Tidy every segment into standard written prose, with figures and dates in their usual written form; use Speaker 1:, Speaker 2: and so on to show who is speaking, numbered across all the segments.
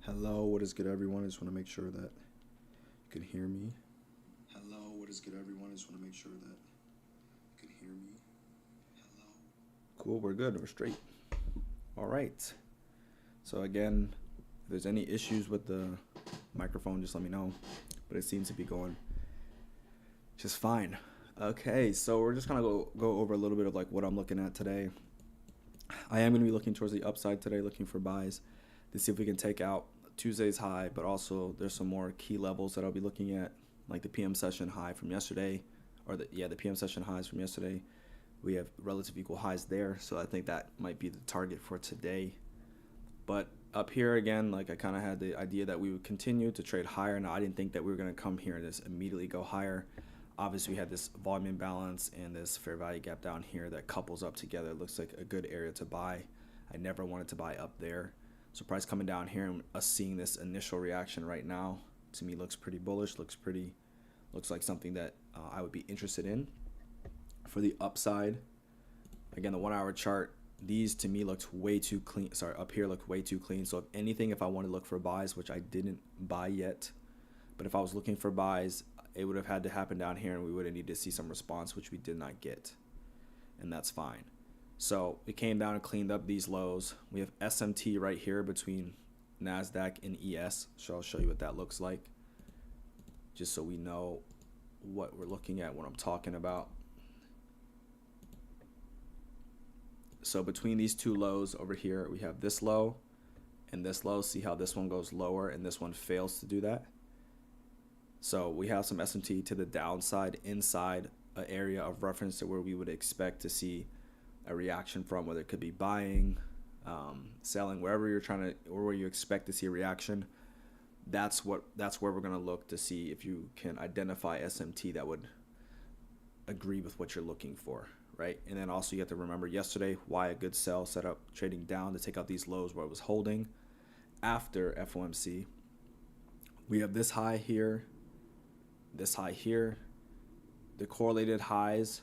Speaker 1: Hello, what is good, everyone? I just want to make sure that you can hear me. Hello, what is good, everyone? I just want to make sure that you can hear me. Hello. Cool, we're good. We're straight. All right. So again, if there's any issues with the microphone, just let me know. But it seems to be going just fine. Okay, so we're just gonna go over a little bit of like what I'm looking at today. I am gonna be looking towards the upside today, looking for buys to see if we can take out Tuesday's high, but also there's some more key levels that I'll be looking at, like the PM session high from yesterday, or the PM session highs from yesterday. We have relative equal highs there, so I think that might be the target for today. But up here again, like I kind of had the idea that we would continue to trade higher. Now I didn't think that we were going to come here and just immediately go higher. Obviously, we had this volume imbalance and this fair value gap down here that couples up together. It looks like a good area to buy. I never wanted to buy up there. So price coming down here and us seeing this initial reaction right now, to me looks pretty bullish, looks like something that I would be interested in. For the upside, again, the 1 hour chart, these to me looked way too clean. Sorry, up here looked way too clean. So if anything, if I want to look for buys, which I didn't buy yet, but if I was looking for buys, it would have had to happen down here and we would have needed to see some response, which we did not get. And that's fine. So we came down and cleaned up these lows. We have SMT right here between Nasdaq and ES. So I'll show you what that looks like, just so we know what we're looking at, what I'm talking about. So between these two lows over here, we have this low and this low. See how this one goes lower and this one fails to do that. So we have some SMT to the downside inside an area of reference to where we would expect to see a reaction from, whether it could be buying, selling, wherever you're trying to, or where you expect to see a reaction. That's where we're going to look to see if you can identify SMT that would agree with what you're looking for, right? And then also you have to remember yesterday why a good sell set up trading down to take out these lows where it was holding after FOMC. We have this high here, this high here, the correlated highs.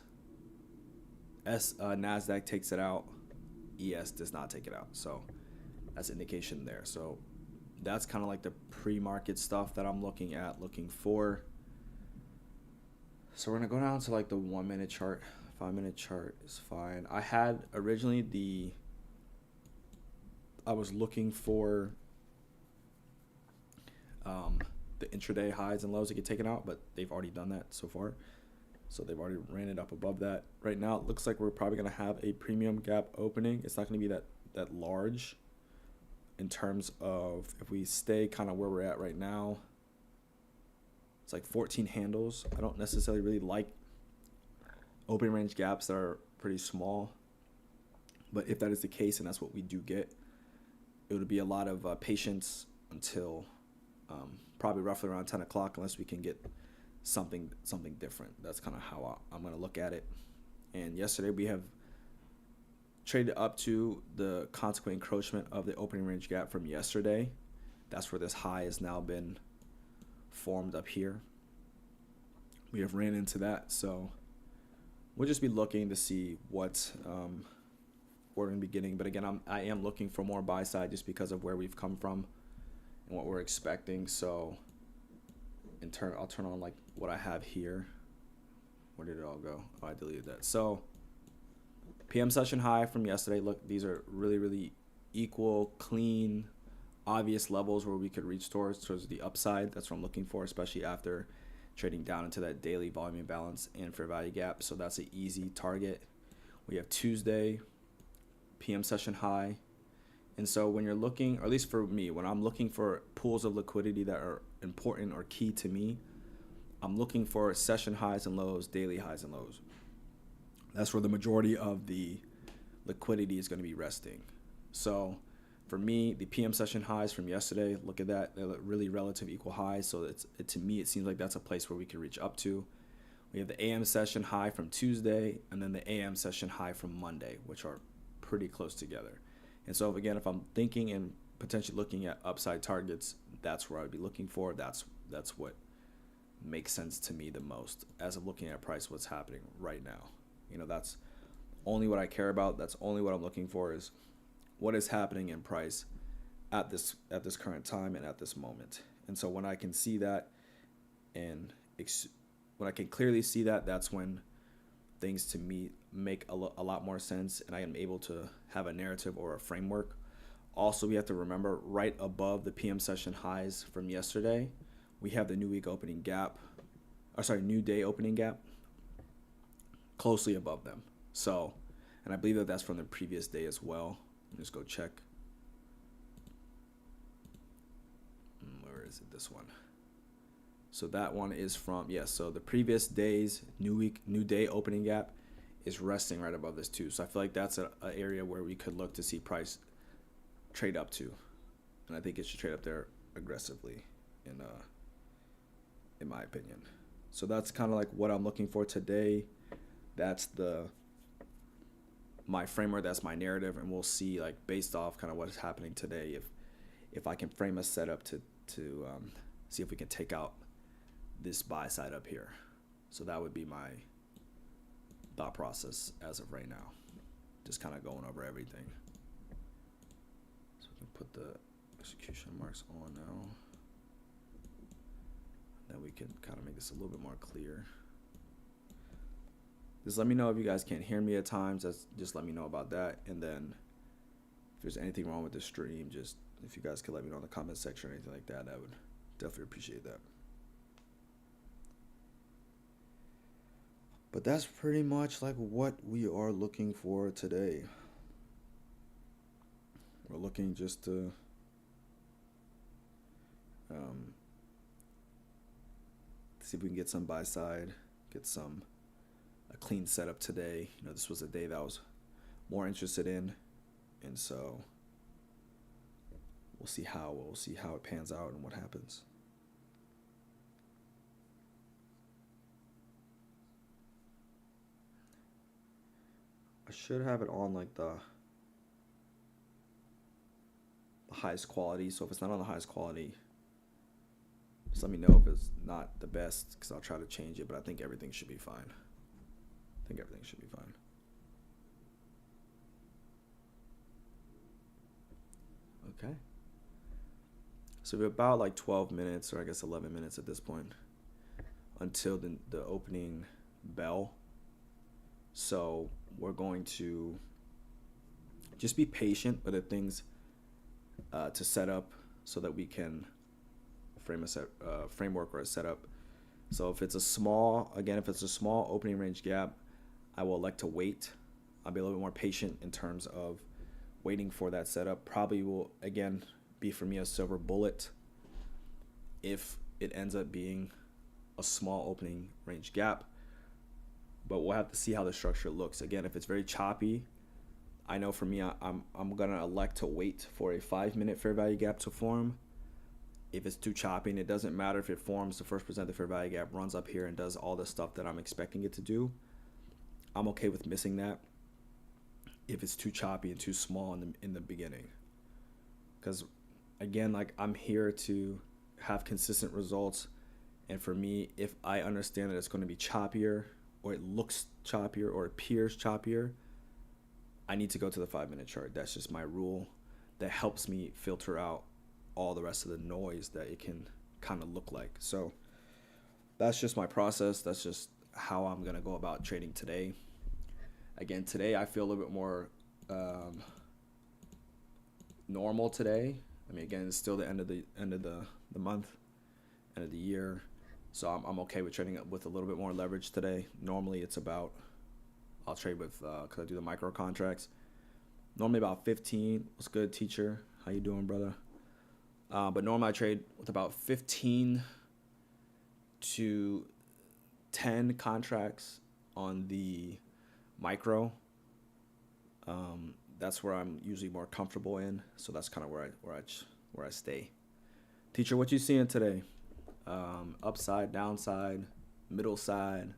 Speaker 1: Nasdaq takes it out, ES does not take it out, so that's an indication there. So that's kind of like the pre-market stuff that I'm looking for. So we're gonna go down to like the 1 minute chart. 5 minute chart is fine. I had originally I was looking for the intraday highs and lows to get taken out, but they've already done that so far. So they've already ran it up above that. Right now, it looks like we're probably going to have a premium gap opening. It's not going to be that large in terms of if we stay kind of where we're at right now. It's like 14 handles. I don't necessarily really like open range gaps that are pretty small. But if that is the case, and that's what we do get, it would be a lot of patience until probably roughly around 10 o'clock unless we can get something different. That's kind of how I'm going to look at it. And yesterday we have traded up to the consequent encroachment of the opening range gap from yesterday. That's where this high has now been formed up here. We have ran into that, so we'll just be looking to see what we're going to be getting. But again, I am looking for more buy side just because of where we've come from and what we're expecting. So I'll turn on like what I have here. Where did it all go? Oh, I deleted that. So PM session high from yesterday. Look, these are really equal, clean, obvious levels where we could reach towards the upside. That's what I'm looking for, especially after trading down into that daily volume imbalance and fair value gap. So that's an easy target. We have Tuesday PM session high. And so when you're looking, or at least for me, when I'm looking for pools of liquidity that are important or key to me, I'm looking for session highs and lows, daily highs and lows. That's where the majority of the liquidity is going to be resting. So for me, the PM session highs from yesterday, look at that. They're really relative equal highs. So to me, it seems like that's a place where we could reach up to. We have the AM session high from Tuesday and then the AM session high from Monday, which are pretty close together. And so again, if I'm thinking and potentially looking at upside targets, that's where I'd be looking for. That's what makes sense to me the most as of looking at price, what's happening right now. That's only what I care about. That's only what I'm looking for, is what is happening in price at this current time and at this moment. And so when I can see that and when I can clearly see that, that's when things to me make a lot more sense, and I am able to have a narrative or a framework. Also, we have to remember right above the PM session highs from yesterday, we have the new week opening gap, new day opening gap, closely above them. So, and I believe that that's from the previous day as well. Let me just go check. Where is it? This one. So that one is from, yes, so the previous day's new day opening gap is resting right above this too. So I feel like that's an area where we could look to see price trade up to. And I think it should trade up there aggressively in my opinion. So that's kind of like what I'm looking for today. That's my framework, that's my narrative, and we'll see, like, based off kind of what is happening today, if I can frame a setup to see if we can take out this buy side up here. So that would be my thought process as of right now. Just kind of going over everything. So we can put the execution marks on now. Then we can kind of make this a little bit more clear. Just let me know if you guys can't hear me at times. Just let me know about that. And then if there's anything wrong with the stream, just if you guys could let me know in the comment section or anything like that, I would definitely appreciate that. But that's pretty much like what we are looking for today. We're looking just to see if we can get some buy side, get a clean setup today. You know, this was a day that I was more interested in, and so we'll see how it pans out and what happens. I should have it on like the highest quality. So if it's not on the highest quality, just let me know if it's not the best, because I'll try to change it. But I think everything should be fine. Okay. So we're about like 12 minutes, or I guess 11 minutes at this point, until the opening bell. So we're going to just be patient with the things to set up so that we can frame a framework or a setup. So if it's a small opening range gap, I will elect to wait. I'll be a little bit more patient in terms of waiting for that setup. Probably will, again, be for me a silver bullet if it ends up being a small opening range gap. But we'll have to see how the structure looks. Again, if it's very choppy, I know for me, I'm gonna elect to wait for a 5-minute fair value gap to form. If it's too choppy, and it doesn't matter if it forms the first presented fair value gap, runs up here and does all the stuff that I'm expecting it to do, I'm okay with missing that if it's too choppy and too small in the beginning. Because again, like, I'm here to have consistent results, and for me, if I understand that it's going to be choppier, or it looks choppier, or it appears choppier, I need to go to the 5-minute chart. That's just my rule. That helps me filter out all the rest of the noise that it can kind of look like. So that's just my process. That's just how I'm going to go about trading today. Again, today I feel a little bit more normal today. I mean, again, it's still the end of the month, end of the year. So I'm okay with trading with a little bit more leverage today. Normally it's about, I'll trade with, because I do the micro contracts, normally about 15. What's good, teacher? How you doing, brother? But normally I trade with about 15 to 10 contracts on the micro. That's where I'm usually more comfortable in. So that's kind of where I stay. Teacher, what you seeing today? Upside, downside, middle side.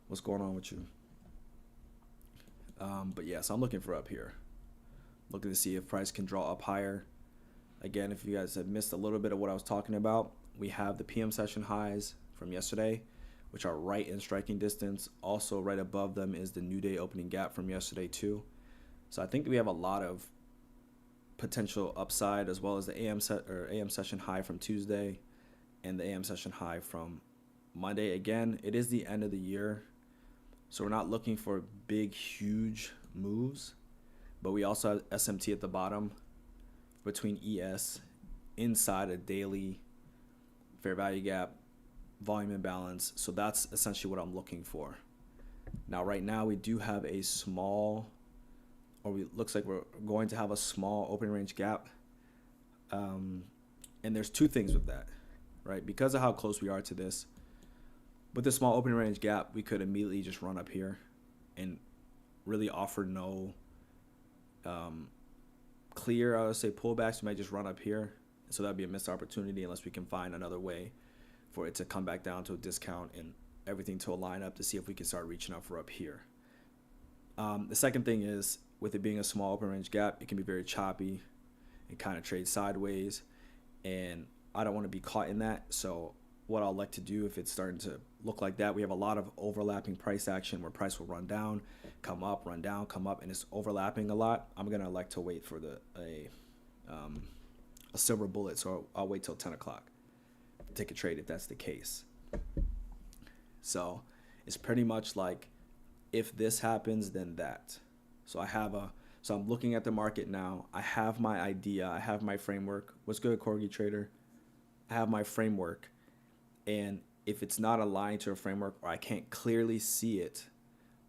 Speaker 1: What's going on with you? But yeah, so I'm looking for up here. Looking to see if price can draw up higher. Again, if you guys have missed a little bit of what I was talking about, we have the PM session highs from yesterday, which are right in striking distance. Also right above them is the new day opening gap from yesterday too. So I think we have a lot of potential upside, as well as the AM session high from Tuesday and the AM session high from Monday. Again, it is the end of the year, so we're not looking for big, huge moves, but we also have SMT at the bottom between ES inside a daily fair value gap, volume imbalance. So that's essentially what I'm looking for. Now, right now, we do have a small, looks like we're going to have a small open range gap. And there's two things with that, right? Because of how close we are to this, with the small open range gap, we could immediately just run up here and really offer no clear, I would say, pullbacks. We might just run up here. So that'd be a missed opportunity unless we can find another way for it to come back down to a discount and everything to align up to see if we can start reaching up for up here. The second thing is, with it being a small open range gap, it can be very choppy and kind of trade sideways, and I don't want to be caught in that. So what I'll like to do, if it's starting to look like that, we have a lot of overlapping price action where price will run down, come up, run down, come up, and it's overlapping a lot. I'm gonna like to wait for a silver bullet, so I'll wait till 10 o'clock to take a trade if that's the case. So it's pretty much like, if this happens, then that. So I'm looking at the market now. I have my idea. I have my framework. What's good, Corgi Trader? I have my framework. And if it's not aligned to a framework, or I can't clearly see it,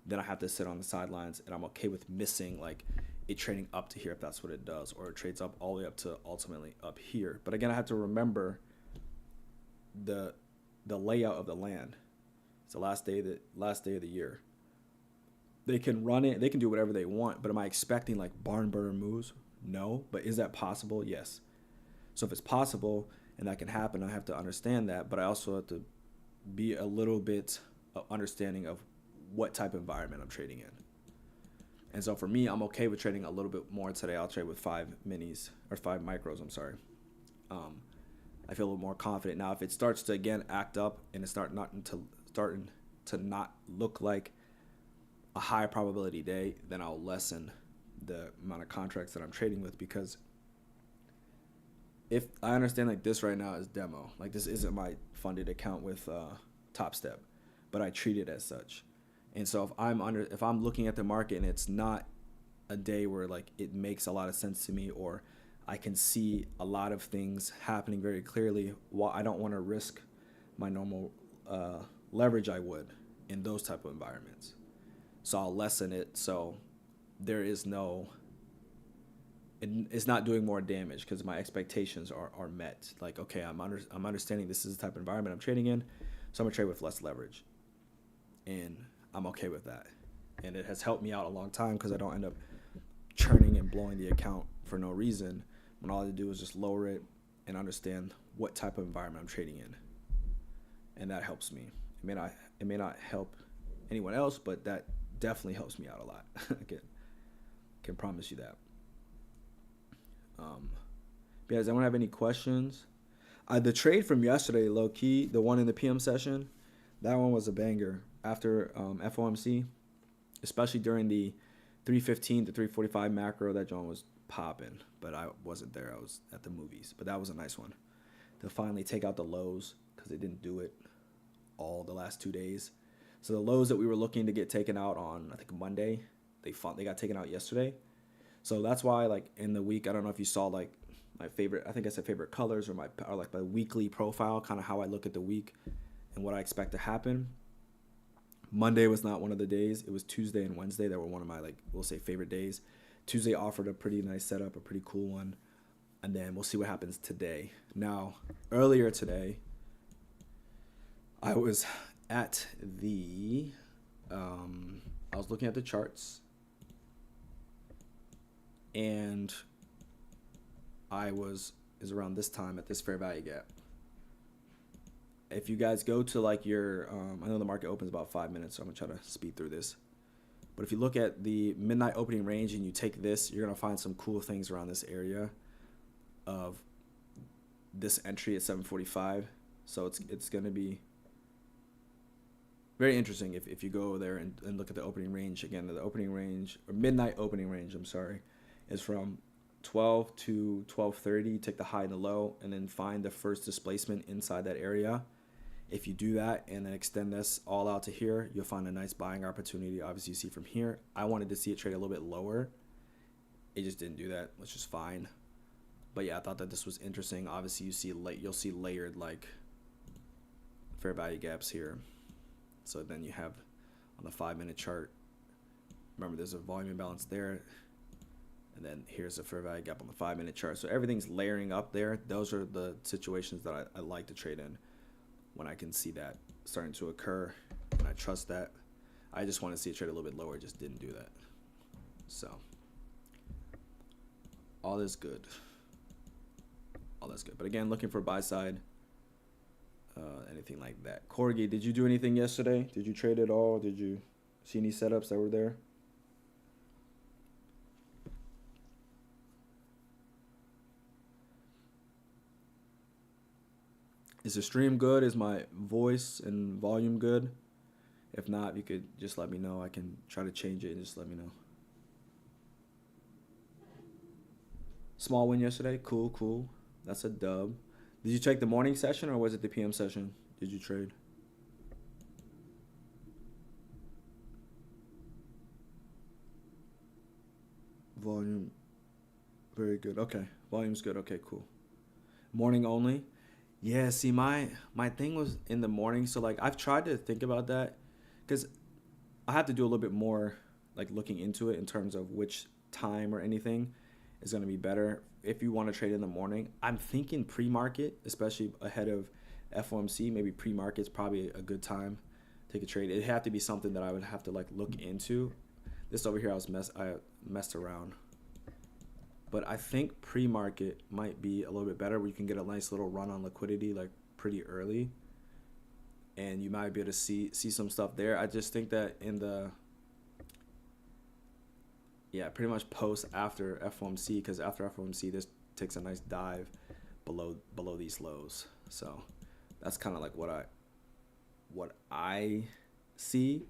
Speaker 1: then I have to sit on the sidelines, and I'm okay with missing like it trading up to here if that's what it does, or it trades up all the way up to ultimately up here. But again, I have to remember the layout of the land. It's the last day of the year. They can run it, they can do whatever they want, but am I expecting like barn burner moves? No. But is that possible? Yes. So if it's possible and that can happen, I have to understand that, but I also have to be a little bit understanding of what type of environment I'm trading in. And so for me, I'm okay with trading a little bit more today. I'll trade with 5 micros, I'm sorry. I feel a little more confident. Now, if it starts to again act up and it starting to not look like a high probability day, then I'll lessen the amount of contracts that I'm trading with, because if I understand like this right now is demo, like this isn't my funded account with Top Step, but I treat it as such. And so if I'm looking at the market and it's not a day where like it makes a lot of sense to me, or I can see a lot of things happening very clearly, while I don't want to risk my normal leverage I would in those type of environments. So I'll lessen it, so there is it's not doing more damage, because my expectations are met. Like, okay, I'm understanding this is the type of environment I'm trading in, so I'm gonna trade with less leverage, and I'm okay with that. And it has helped me out a long time, because I don't end up churning and blowing the account for no reason, when all I do is just lower it and understand what type of environment I'm trading in, and that helps me. It may not help anyone else, but that definitely helps me out a lot. I can promise you that. Does anyone have any questions? The trade from yesterday, low key, the one in the PM session, that one was a banger. After FOMC, especially during the 315 to 345 macro, that John was popping, but I wasn't there. I was at the movies, but that was a nice one to finally take out the lows, because they didn't do it all the last 2 days. So the lows that we were looking to get taken out on, I think Monday, they got taken out yesterday. So that's why, like, in the week, I don't know if you saw like my favorite, I think I said favorite colors, or like my weekly profile, kind of how I look at the week and what I expect to happen. Monday was not one of the days. It was Tuesday and Wednesday that were one of my, like, we'll say favorite days. Tuesday offered a pretty nice setup, a pretty cool one. And then we'll see what happens today. Now, earlier today, I was at I was looking at the charts, and is around this time at this fair value gap. If you guys go to like your, I know the market opens about 5 minutes, so I'm gonna try to speed through this. But if you look at the midnight opening range and you take this, you're gonna find some cool things around this area of this entry at 745. So it's gonna be very interesting if you go there and look at the opening range. Again, the opening range, or midnight opening range, I'm sorry, is from 12 to 12:30, take the high and the low, and then find the first displacement inside that area. If you do that and then extend this all out to here, you'll find a nice buying opportunity. Obviously, you see from here. I wanted to see it trade a little bit lower. It just didn't do that, which is fine. But yeah, I thought that this was interesting. Obviously, you'll see layered like fair value gaps here. So then you have on the 5-minute chart. Remember, there's a volume imbalance there. And then here's a fair value gap on the 5-minute chart. So everything's layering up there. Those are the situations that I like to trade in when I can see that starting to occur. And I trust that. I just want to see it trade a little bit lower. It just didn't do that. So all is good. All that's good. But again, looking for buy side. Anything like that. Corgi, did you do anything yesterday? Did you trade at all? Did you see any setups that were there? Is the stream good? Is my voice and volume good? If not, you could just let me know. I can try to change it and just let me know. Small win yesterday. Cool, cool. That's a dub. Did you check the morning session or was it the PM session? Did you trade? Volume. Very good. Okay. Volume's good. Okay, cool. Morning only. Yeah, see, my thing was in the morning. So, like, I've tried to think about that because I have to do a little bit more, like, looking into it in terms of which time or anything is going to be better if you want to trade in the morning. I'm thinking pre-market, especially ahead of FOMC. Maybe pre-market's probably a good time to take a trade. It'd have to be something that I would have to, like, look into. This over here, I messed around. But I think pre-market might be a little bit better where you can get a nice little run on liquidity like pretty early. And you might be able to see some stuff there. I just think that in the, yeah, pretty much post after FOMC, because after FOMC, this takes a nice dive below these lows. So that's kind of like what I see.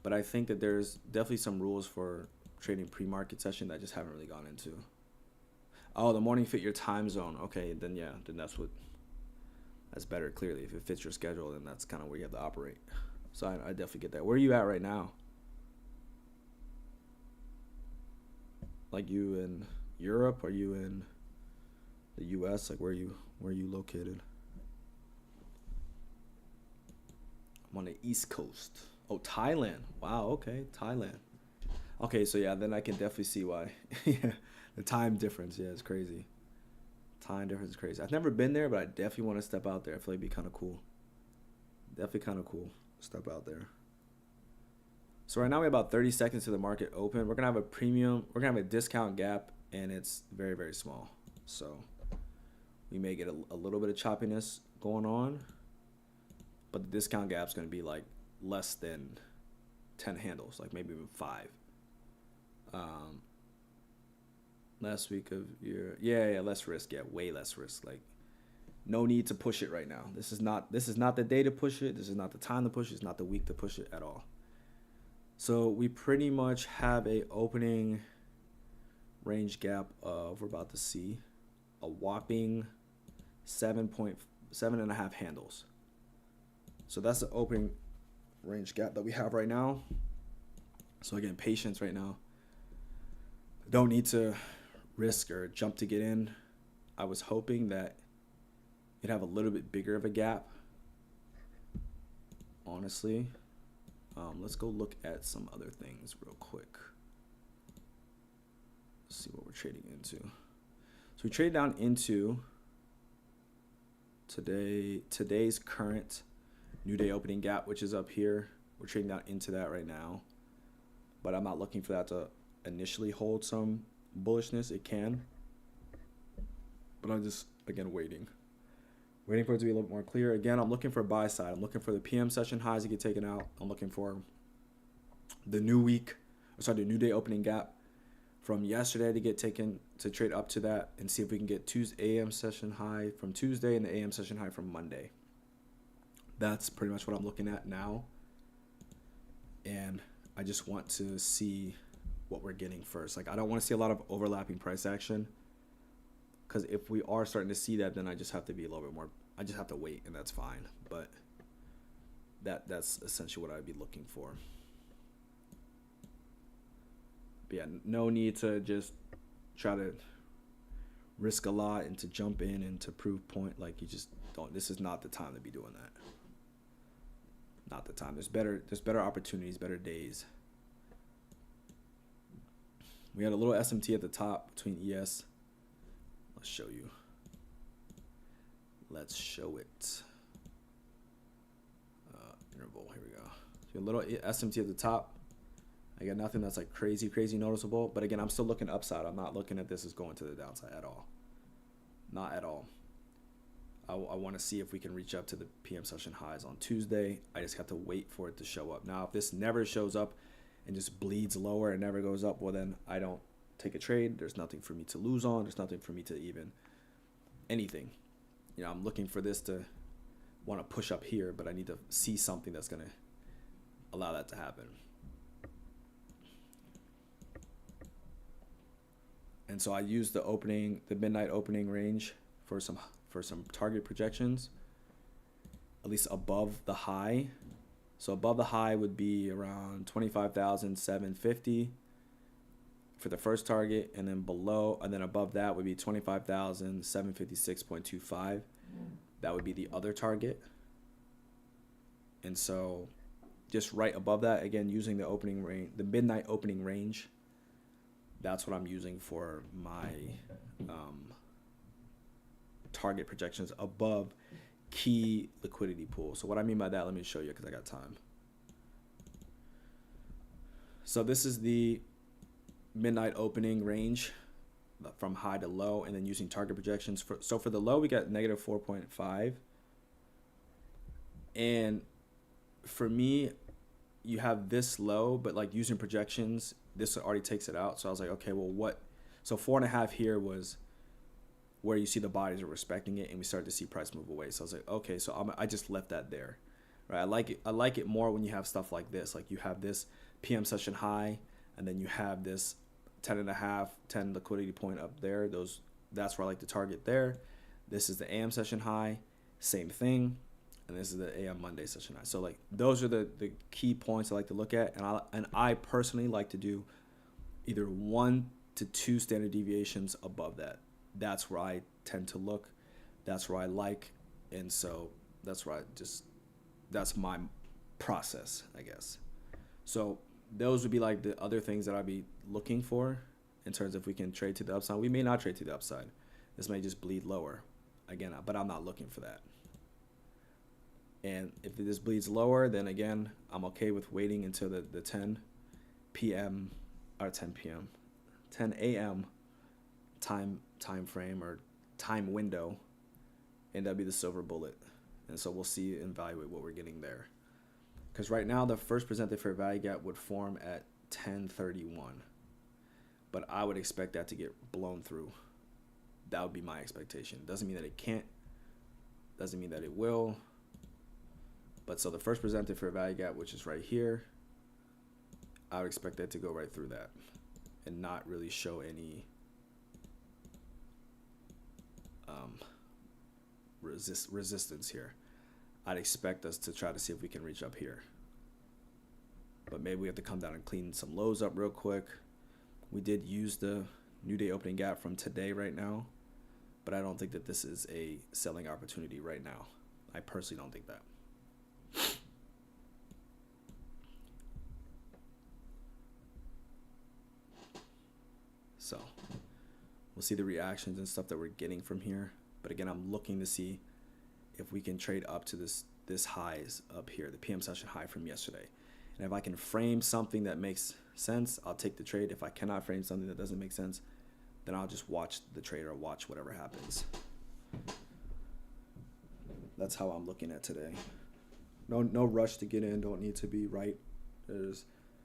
Speaker 1: But I think that there's definitely some rules for trading pre-market session that I just haven't really gone into. Oh, the morning fit your time zone. Okay, then yeah, then that's better, clearly. If it fits your schedule, then that's kind of where you have to operate. So I definitely get that. Where are you at right now? Like, you in Europe? Are you in the US? Like, where are you located? I'm on the East Coast. Oh, Thailand. Wow, okay, Thailand. Okay, so yeah, then I can definitely see why. Yeah, the time difference, yeah, it's crazy. Time difference is crazy. I've never been there, but I definitely want to step out there. I feel like it'd be kind of cool. Definitely kind of cool. Step out there. So right now we have about 30 seconds to the market open. We're gonna have a premium. We're gonna have a discount gap, and it's very, very small. So we may get a little bit of choppiness going on, but the discount gap's gonna be like less than 10 handles, like maybe even 5. Last week of year, yeah, less risk, yeah, way less risk. Like, no need to push it right now. This is not the day to push it. This is not the time to push it. It's not the week to push it at all. So we pretty much have a opening range gap of, we're about to see a whopping 7.5 handles. So that's the opening range gap that we have right now. So again, patience right now. Don't need to risk or jump to get in. I was hoping that it'd have a little bit bigger of a gap, honestly. Let's go look at some other things real quick. Let's see what we're trading into. So we trade down into today's current new day opening gap, which is up here. We're trading down into that right now, but I'm not looking for that to initially hold some bullishness. It can, but I'm just, again, waiting for it to be a little bit more clear. Again, I'm looking for buy side. I'm looking for the PM session highs to get taken out. I'm looking for the new day opening gap from yesterday to get taken, to trade up to that and see if we can get Tuesday AM session high from Tuesday and the AM session high from Monday. That's pretty much what I'm looking at now. And I just want to see what we're getting first. Like, I don't want to see a lot of overlapping price action. Because if we are starting to see that, then I just have to be a little bit more. I just have to wait, and that's fine. But that's essentially what I'd be looking for. But yeah, no need to just try to risk a lot and to jump in and to prove point. Like, you just don't. This is not the time to be doing that. Not the time. There's better opportunities, better days. We had a little SMT at the top between ES. Let's show you. Let's show it. Interval. Here we go. So a little SMT at the top. I got nothing that's like crazy noticeable. But again, I'm still looking upside. I'm not looking at this as going to the downside at all. Not at all. I want to see if we can reach up to the PM session highs on Tuesday. I just have to wait for it to show up. Now, if this never shows up and just bleeds lower and never goes up, well, then I don't take a trade. There's nothing for me to lose on. There's nothing for me to even anything. You know, I'm looking for this to want to push up here, but I need to see something that's going to allow that to happen. And so I use the midnight opening range for some target projections, at least above the high. So above the high would be around 25,750 for the first target, and then above that would be 25,756.25. That would be the other target. And so just right above that, again, using the opening range, the midnight opening range, that's what I'm using for my target projections above key liquidity pool. So what I mean by that, let me show you because I got time. So this is the midnight opening range from high to low, and then using target projections. So for the low, we got negative 4.5. And for me, you have this low, but like using projections, this already takes it out. So I was like, okay, well, what? So 4.5 here was where you see the bodies are respecting it, and we started to see price move away. So I was like, okay, so I just left that there, right? I like it more when you have stuff like this. Like you have this PM session high, and then you have this 10 liquidity point up there. That's where I like to target there. This is the AM session high, same thing, and this is the AM Monday session high. So like those are the key points I like to look at, and I personally like to do either 1 to 2 standard deviations above that. That's where I tend to look. That's where I like, and so that's my process, I guess. So those would be like the other things that I'd be looking for in terms of if we can trade to the upside. We may not trade to the upside. This may just bleed lower, again, but I'm not looking for that. And if this bleeds lower, then again, I'm okay with waiting until the 10 p.m. or 10 p.m. 10 a.m. time frame or time window, and that'd be the silver bullet. And so we'll see and evaluate what we're getting there. Because right now the first presented fair value gap would form at 1031, but I would expect that to get blown through. That would be my expectation. Doesn't mean that it can't. Doesn't mean that it will. But so the first presented fair value gap, which is right here, I would expect that to go right through that and not really show any resistance here. I'd expect us to try to see if we can reach up here. But maybe we have to come down and clean some lows up real quick. We did use the new day opening gap from today right now, but I don't think that this is a selling opportunity right now. I personally don't think that. So we'll see the reactions and stuff that we're getting from here. But again, I'm looking to see if we can trade up to this highs up here, the PM session high from yesterday. And if I can frame something that makes sense, I'll take the trade. If I cannot frame something that doesn't make sense, then I'll just watch the trade or watch whatever happens. That's how I'm looking at today. No rush to get in. Don't need to be right.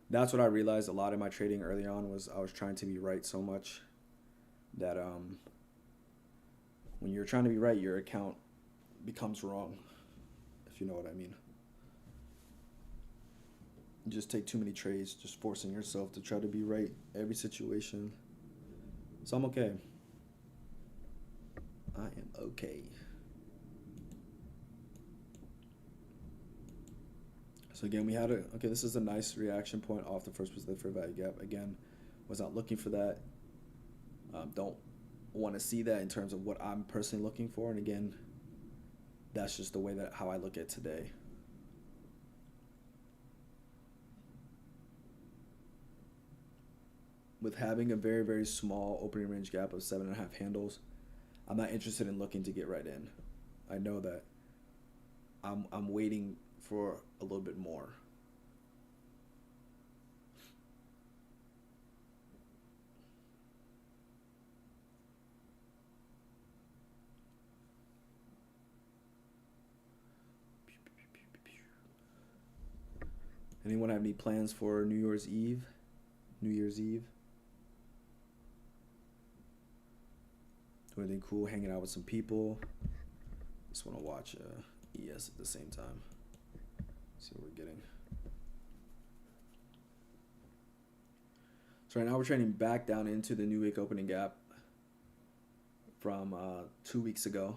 Speaker 1: That's what I realized a lot in my trading early on was I was trying to be right so much that when you're trying to be right, your account becomes wrong, if you know what I mean. You just take too many trades, just forcing yourself to try to be right every situation. So I'm okay. I am okay. So again, we had a, okay, this is a nice reaction point off the first position for value gap. Again, was not looking for that. Don't want to see that in terms of what I'm personally looking for. And again, that's just the way that how I look at today. With having a very, very small opening range gap of 7.5 handles, I'm not interested in looking to get right in. I know that I'm waiting for a little bit more. Anyone have any plans for New Year's Eve? New Year's Eve? Do anything cool? Hanging out with some people? Just want to watch ES at the same time. See what we're getting. So right now we're trading back down into the new week opening gap from 2 weeks ago.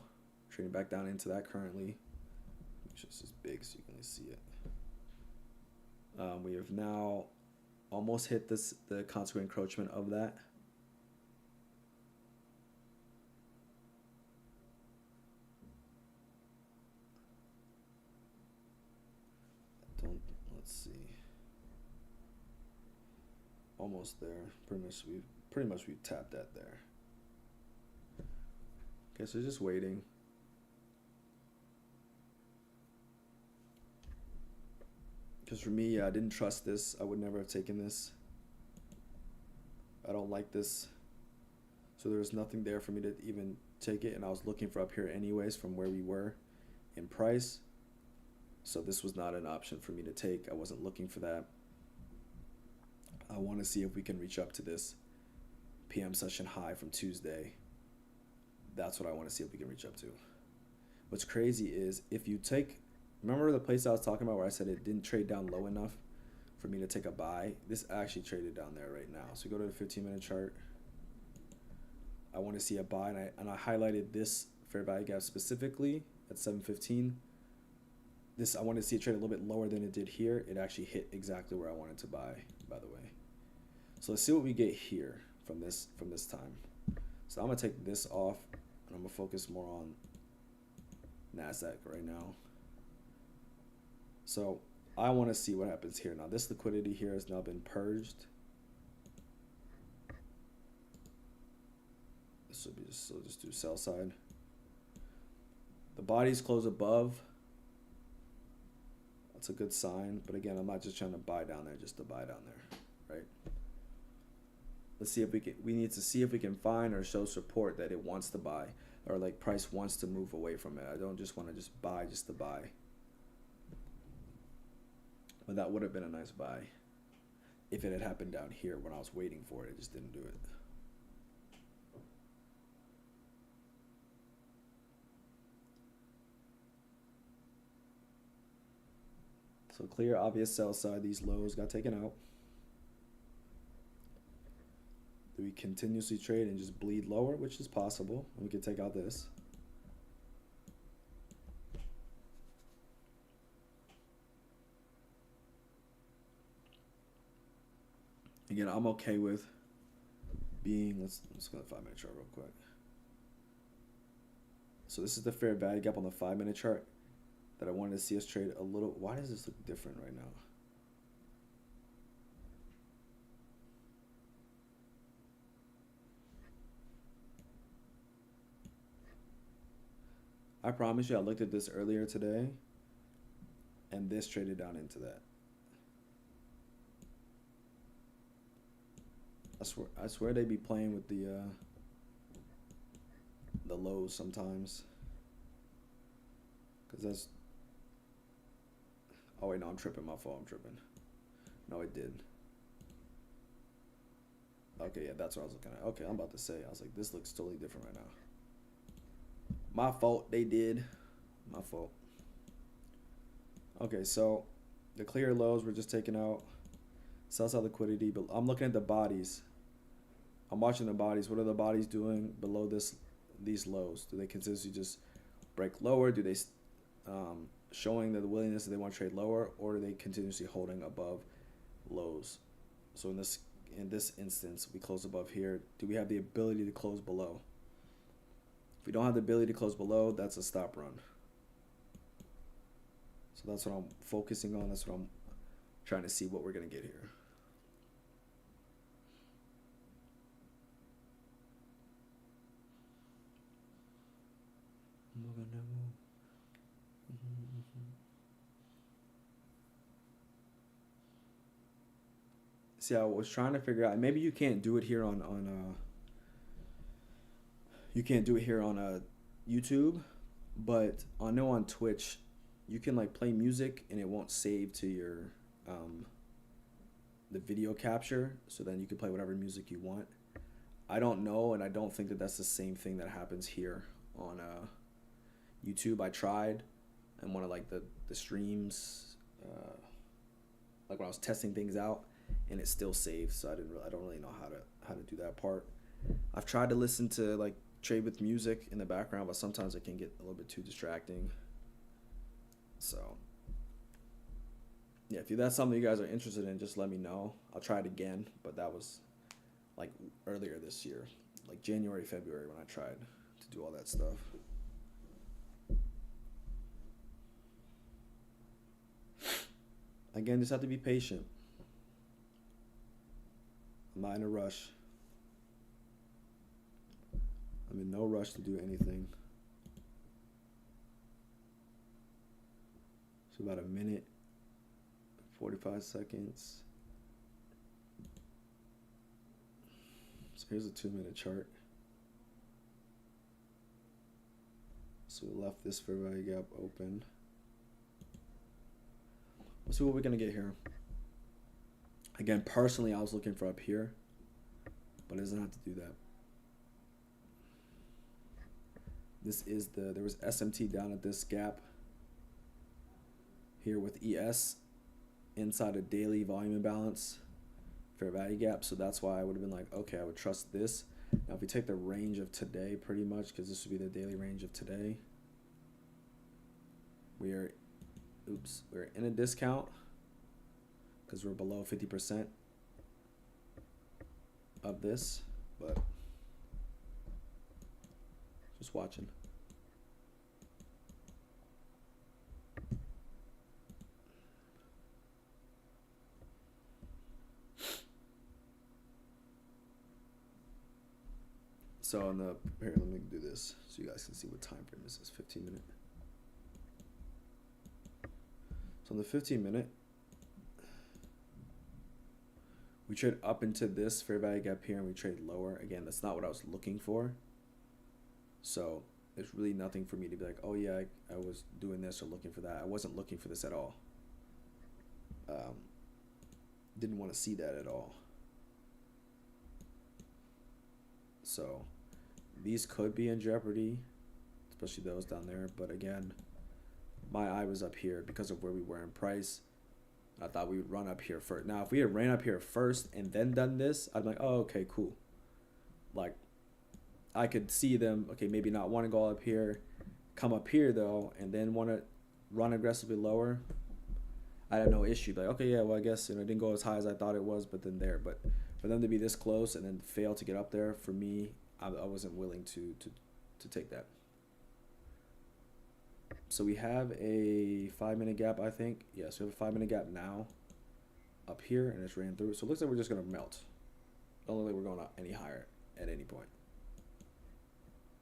Speaker 1: Trading back down into that currently. It's just as big so you can see it. We have now almost hit the consequent encroachment of that. Let's see. Almost there. Pretty much we've tapped that there. Okay, so just waiting. Because for me, I didn't trust this. I would never have taken this. I don't like this. So there was nothing there for me to even take it. And I was looking for up here anyways from where we were in price. So this was not an option for me to take. I wasn't looking for that. I want to see if we can reach up to this PM session high from Tuesday. That's what I want to see if we can reach up to. What's crazy is if you take... Remember the place I was talking about where I said it didn't trade down low enough for me to take a buy? This actually traded down there right now. So go to the 15-minute chart. I want to see a buy, and I highlighted this fair value gap specifically at 715. This I want to see it trade a little bit lower than it did here. It actually hit exactly where I wanted to buy, by the way. So let's see what we get here from this time. So I'm gonna take this off, and I'm gonna focus more on Nasdaq right now. So I want to see what happens here. Now this liquidity here has now been purged. This will be just, so just do sell side. The bodies close above. That's a good sign. But again, I'm not just trying to buy down there just to buy down there, right? Let's see if we need to see if we can find or show support that it wants to buy, or like price wants to move away from it. I don't just want to just buy just to buy. But that would have been a nice buy if it had happened down here when I was waiting for it. It just didn't do it. So clear, obvious sell side. These lows got taken out. Do we continuously trade and just bleed lower, which is possible? And we could take out this. Again, I'm okay with being, let's go to the 5-minute chart real quick. So this is the fair value gap on the 5-minute chart that I wanted to see us trade a little. Why does this look different right now? I promise you I looked at this earlier today and this traded down into that. I swear they be playing with the lows sometimes. Cause that's. Oh wait, no, I'm tripping. My fault. I'm tripping. No, it did. Okay, yeah, that's what I was looking at. Okay, I'm about to say. I was like, this looks totally different right now. My fault. They did. My fault. Okay, so the clear lows were just taken out. Sell side liquidity, but I'm looking at the bodies. I'm watching the bodies. What are the bodies doing below this these lows? Do they consistently just break lower? Do they showing that the willingness that they want to trade lower, or are they continuously holding above lows? So in this instance, we close above here. Do we have the ability to close below? If we don't have the ability to close below, that's a stop run. So that's what I'm focusing on. That's what I'm trying to see what we're going to get here. See, I was trying to figure out, maybe you can't do it here on you can't do it here on YouTube, but I know on Twitch you can like play music and it won't save to your the video capture, so then you can play whatever music you want. I don't know, and I don't think that that's the same thing that happens here on YouTube. I tried, and one of like the streams, like when I was testing things out, and it still saves. So I don't really know how to do that part. I've tried to listen to like trade with music in the background, but sometimes it can get a little bit too distracting. So yeah, if that's something you guys are interested in, just let me know. I'll try it again, but that was like earlier this year, like January, February, when I tried to do all that stuff. Again, just have to be patient. I'm not in a rush. I'm in no rush to do anything. So about a minute, 45 seconds. So here's a 2-minute chart. So we left this fair value gap open. Let's see what we're gonna get here. Again, personally, I was looking for up here, but it doesn't have to do that. This is there was SMT down at this gap here with ES inside a daily volume imbalance, fair value gap. So that's why I would have been like, okay, I would trust this. Now, if we take the range of today, pretty much, because this would be the daily range of today, we're in a discount because we're below 50% of this, but just watching. So on the, here, let me do this so you guys can see what time frame this is, 15 minute. So on the 15 minute, we trade up into this fair value gap here and we trade lower. Again, that's not what I was looking for. So there's really nothing for me to be like, oh yeah, I was doing this or looking for that. I wasn't looking for this at all. Didn't want to see that at all. So these could be in jeopardy, especially those down there. But again, my eye was up here because of where we were in price. I thought we would run up here first. Now, if we had ran up here first and then done this, I'd be like, oh, okay, cool. Like, I could see them, okay, maybe not want to go up here, come up here, though, and then want to run aggressively lower. I had no issue. Like, okay, yeah, well, I guess, it didn't go as high as I thought it was, but then there. But for them to be this close and then fail to get up there, for me, I wasn't willing to take that. So we have a 5-minute gap, I think. Yes, we have a 5-minute gap now up here, and it's ran through. So it looks like we're just going to melt. Don't look like we're going up any higher at any point.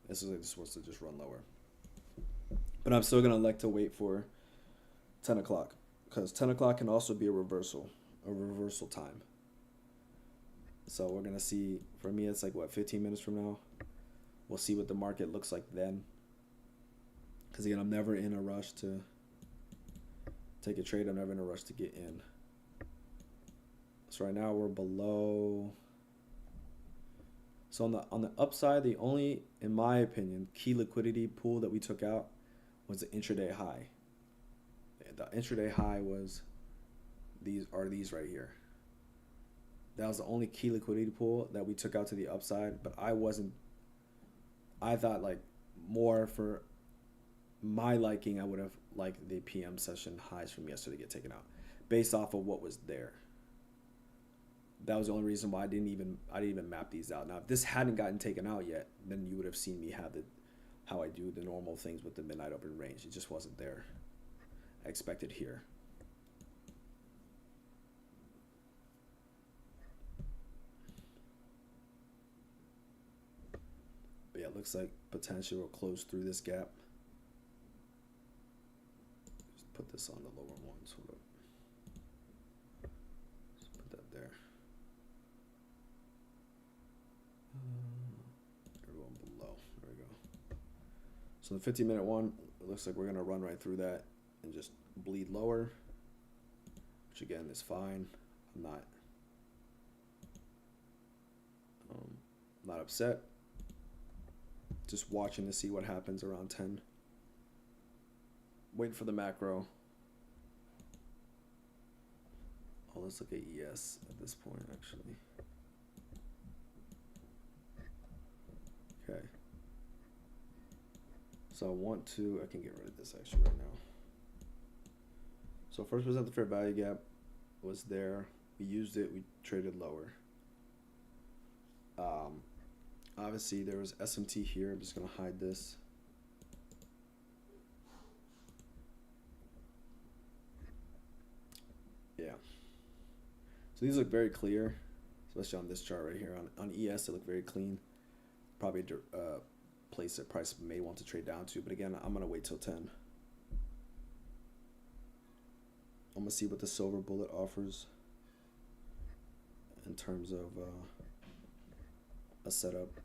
Speaker 1: This is like this wants to just run lower. But I'm still going to elect to wait for 10 o'clock because 10 o'clock can also be a reversal time. So we're going to see, for me, it's like, what, 15 minutes from now? We'll see what the market looks like then. Because, again, I'm never in a rush to take a trade. I'm never in a rush to get in. So right now we're below. So on the upside, the only, in my opinion, key liquidity pool that we took out was the intraday high. The intraday high was these right here. That was the only key liquidity pool that we took out to the upside, but I wasn't I thought like more for my liking, I would have liked the PM session highs from yesterday to get taken out based off of what was there. That was the only reason why I didn't even map these out. Now, if this hadn't gotten taken out yet, then you would have seen me have how I do the normal things with the midnight open range. It just wasn't there. I expected here. But yeah, it looks like potential will close through this gap. Just put this on the lower ones. Hold up. Just put that there. Everyone below. There we go. So the 15-minute one, it looks like we're gonna run right through that and just bleed lower, which again is fine. I'm not upset. Just watching to see what happens around 10. Waiting for the macro. Oh, let's look at ES at this point, actually. Okay. So I can get rid of this actually right now. So first present the fair value gap was there. We used it, we traded lower. Obviously there was SMT here. I'm just gonna hide this. Yeah. So these look very clear, especially on this chart right here. On ES, they look very clean. Probably a place that price may want to trade down to, but again, I'm gonna wait till 10. I'm gonna see what the silver bullet offers in terms of a setup.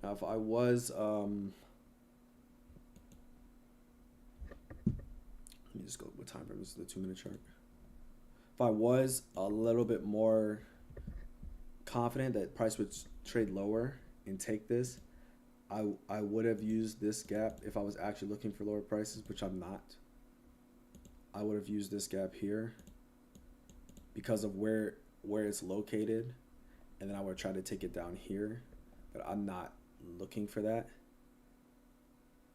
Speaker 1: Now, if I was, let me just go with time frame. This is the 2-minute chart. If I was a little bit more confident that price would trade lower and take this, I would have used this gap if I was actually looking for lower prices, which I'm not. I would have used this gap here because of where it's located, and then I would try to take it down here, but I'm not looking for that.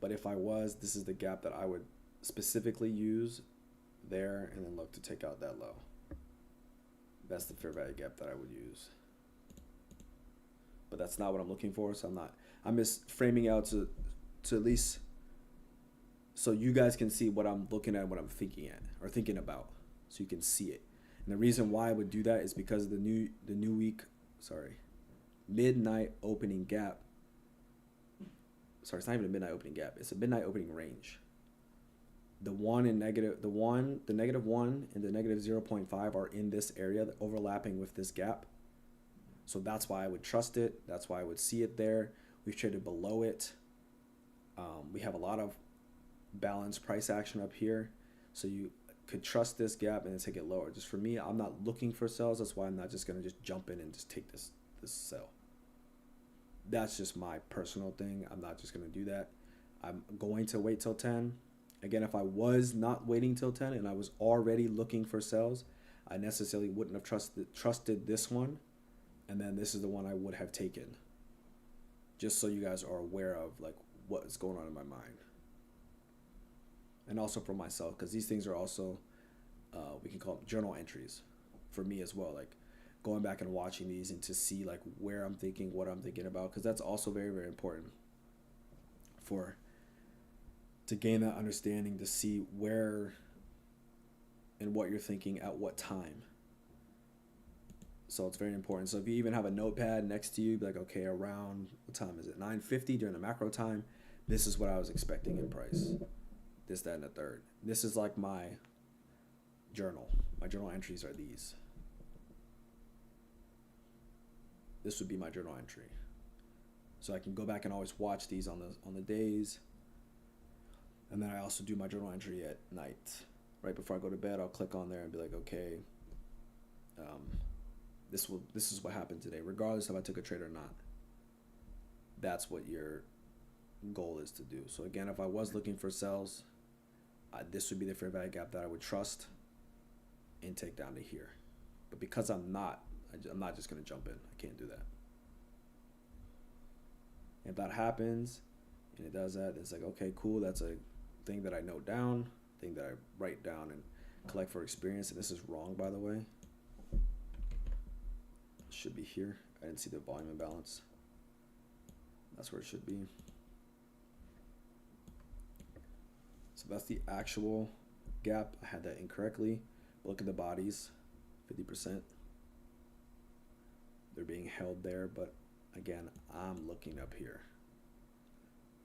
Speaker 1: But if I was, this is the gap that I would specifically use there and then look to take out that low. That's the fair value gap that I would use. But that's not what I'm looking for, so I'm just framing out to at least so you guys can see what I'm looking at, what I'm thinking about, so you can see it. And the reason why I would do that is because the new week, midnight opening gap. Sorry, it's not even a midnight opening gap. It's a midnight opening range. The negative 1 and the negative 0.5 are in this area, overlapping with this gap. So that's why I would trust it. That's why I would see it there. We've traded below it. We have a lot of balanced price action up here. So you could trust this gap and then take it lower. Just for me, I'm not looking for sells. That's why I'm not just going to just jump in and just take this sell. That's just my personal thing. I'm not just going to do that. I'm going to wait till 10. Again, if I was not waiting till 10 and I was already looking for sells, I necessarily wouldn't have trusted this one. And then this is the one I would have taken. Just so you guys are aware of like what is going on in my mind. And also for myself, because these things are also, we can call them journal entries for me as well. Like going back and watching these and to see like where I'm thinking, what I'm thinking about, because that's also very, very important to gain that understanding, to see where and what you're thinking at what time. So it's very important. So if you even have a notepad next to you, be like, okay, around, what time is it? 9:50 during the macro time. This is what I was expecting in price. This, that, and the third. This is like my journal. My journal entries are these. This would be my journal entry. So I can go back and always watch these on the days. And then I also do my journal entry at night. Right before I go to bed, I'll click on there and be like, okay, this is what happened today, regardless if I took a trade or not. That's what your goal is to do. So again, if I was looking for sells, this would be the fair value gap that I would trust and take down to here. But because I'm not just going to jump in. I can't do that. If that happens and it does that, it's like, okay, cool, that's a thing that I note down, thing that I write down and collect for experience. And this is wrong, by the way. It should be here. I didn't see the volume imbalance. That's where it should be. So that's the actual gap. I had that incorrectly. Look at the bodies, 50%. They're being held there, but again, I'm looking up here.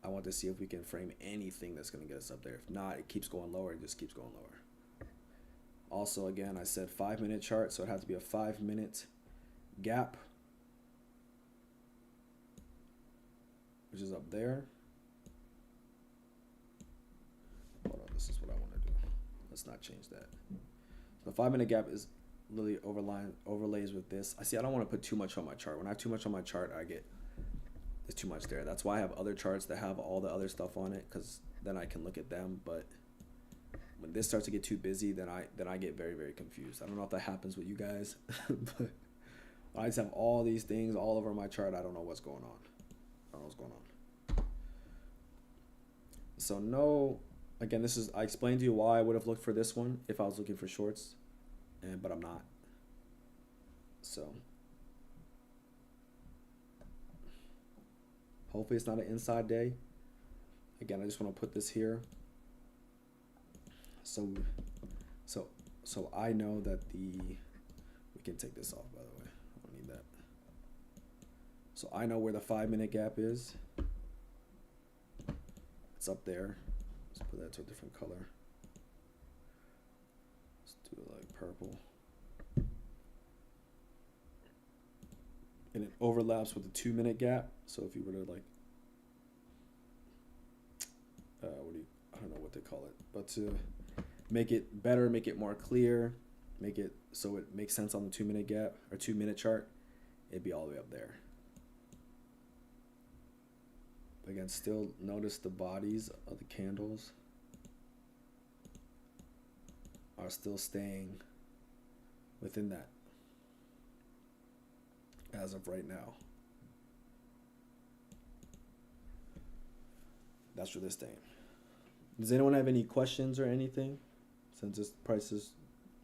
Speaker 1: I want to see if we can frame anything that's going to get us up there. If not, it keeps going lower. It just keeps going lower. Also, again, I said 5-minute chart, so it has to be a 5-minute gap, which is up there. Hold on, this is what I want to do. Let's not change that. So 5-minute gap is literally overlays with this. I don't want to put too much on my chart. When I have too much on my chart, it's too much there. That's why I have other charts that have all the other stuff on it, because then I can look at them. But when this starts to get too busy, then I get very, very confused. I don't know if that happens with you guys, but I just have all these things all over my chart. I don't know what's going on. I don't know what's going on. So no, again, I explained to you why I would have looked for this one if I was looking for shorts, but I'm not. So hopefully it's not an inside day. Again, I just want to put this here. So I know that we can take this off, by the way. I don't need that. So I know where the 5-minute gap is. It's up there. Let's put that to a different color. Let's do it like purple. And it overlaps with the 2-minute gap. So if you were to like, I don't know what they call it, but to make it better, make it more clear, make it so it makes sense on the 2-minute gap or 2-minute chart, it'd be all the way up there. But again, still notice the bodies of the candles are still staying within that as of right now. That's where they're staying. Does anyone have any questions or anything? Since this price is,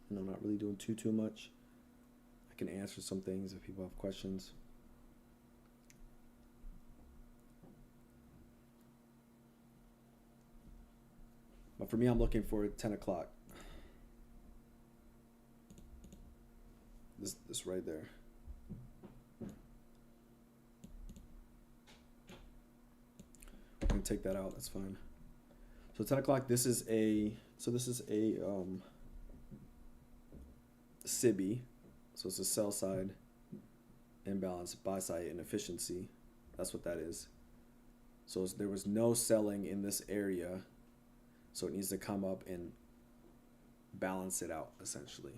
Speaker 1: not really doing too much, I can answer some things if people have questions. But for me, I'm looking for 10 o'clock. This right there. I'm gonna take that out. That's fine. So 10 o'clock. This is a SIBI. So it's a sell side imbalance, buy side inefficiency. That's what that is. So there was no selling in this area, so it needs to come up and balance it out essentially.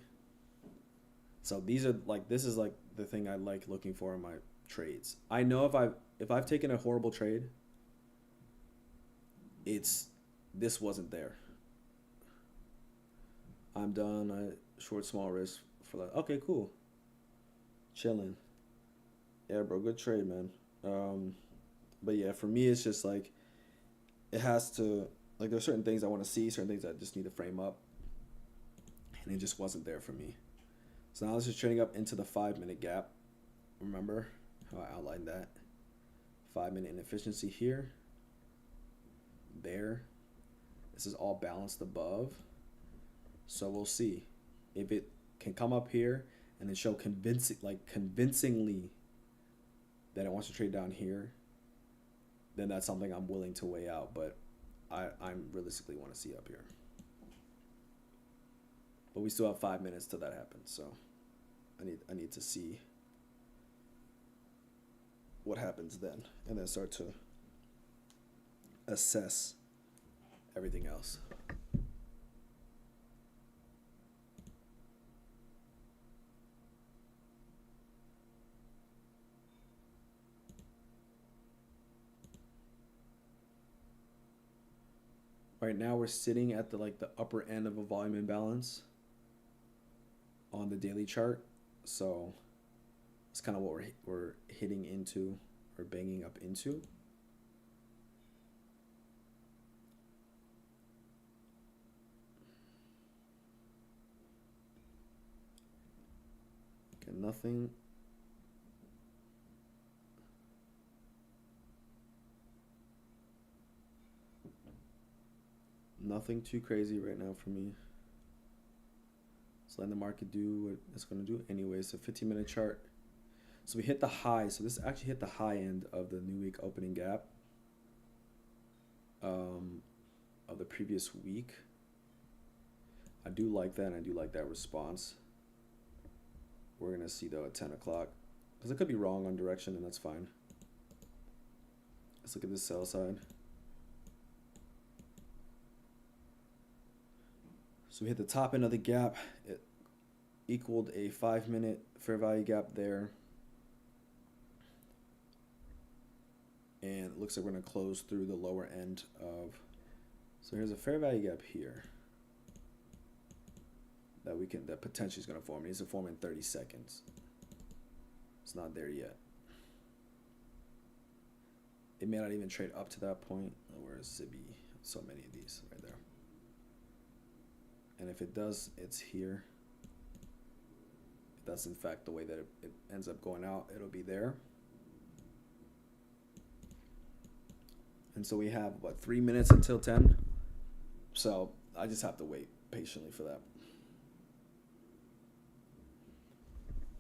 Speaker 1: So this is like the thing I like looking for in my trades. I know if I've taken a horrible trade, this wasn't there. I'm done. I short small risk for that. Okay, cool. Chilling. Yeah, bro, good trade, man. But yeah, for me, it's just like it has to, like, there's certain things I want to see, certain things I just need to frame up, and it just wasn't there for me. So now this is trading up into the 5-minute gap. Remember how I outlined that? 5-minute inefficiency here. There. This is all balanced above. So we'll see if it can come up here and then show convincingly that it wants to trade down here. Then that's something I'm willing to weigh out, but I realistically want to see up here. But we still have 5 minutes till that happens, so I need to see what happens then, and then start to assess everything else. Right now we're sitting at the upper end of a volume imbalance on the daily chart, so it's kind of what we're hitting into or banging up into. nothing. Nothing too crazy right now for me. So letting the market do what it's going to do anyway. So 15-minute chart. So we hit the high. So this actually hit the high end of the new week opening gap of the previous week. I do like that, and I do like that response. We're going to see, though, at 10 o'clock. Because I could be wrong on direction, and that's fine. Let's look at this sell side. So we hit the top end of the gap. It equaled a 5-minute fair value gap there. And it looks like we're going to close through the lower end of... So here's a fair value gap here that potentially is going to form. It needs to form in 30 seconds. It's not there yet. It may not even trade up to that point. Where's Zibi? So many of these right there. And if it does, it's here. If that's in fact the way that it ends up going out, it'll be there. And so we have, what, 3 minutes until 10? So I just have to wait patiently for that.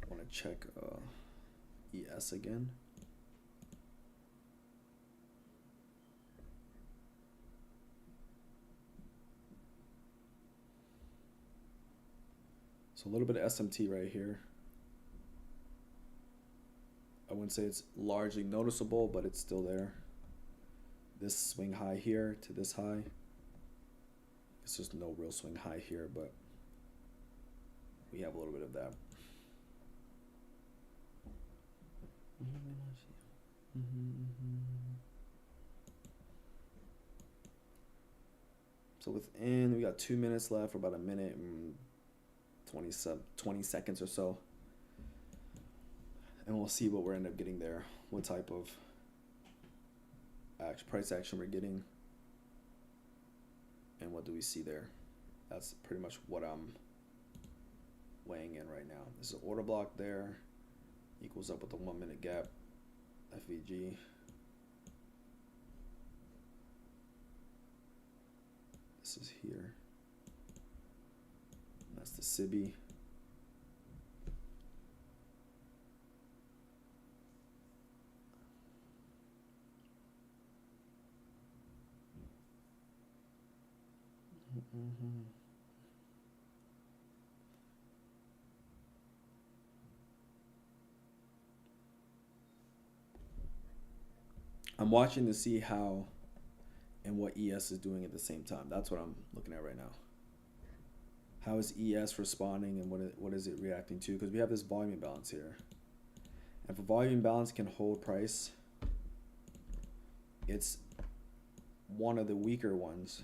Speaker 1: I want to check ES again. So a little bit of SMT right here. I wouldn't say it's largely noticeable, but it's still there. This swing high here to this high. It's just no real swing high here, but we have a little bit of that. So within, we got 2 minutes left, for about a minute and 20 seconds or so. And we'll see what we're end up getting there, what type of price action we're getting, and what do we see there. That's pretty much what I'm weighing in right now. This is an order block there, equals up with the 1 minute gap, FVG. This is here. That's the SIBI. I'm watching to see how and what ES is doing at the same time. That's what I'm looking at right now. How is ES responding, and what is it reacting to? Because we have this volume imbalance here. And if a volume imbalance can hold price, it's one of the weaker ones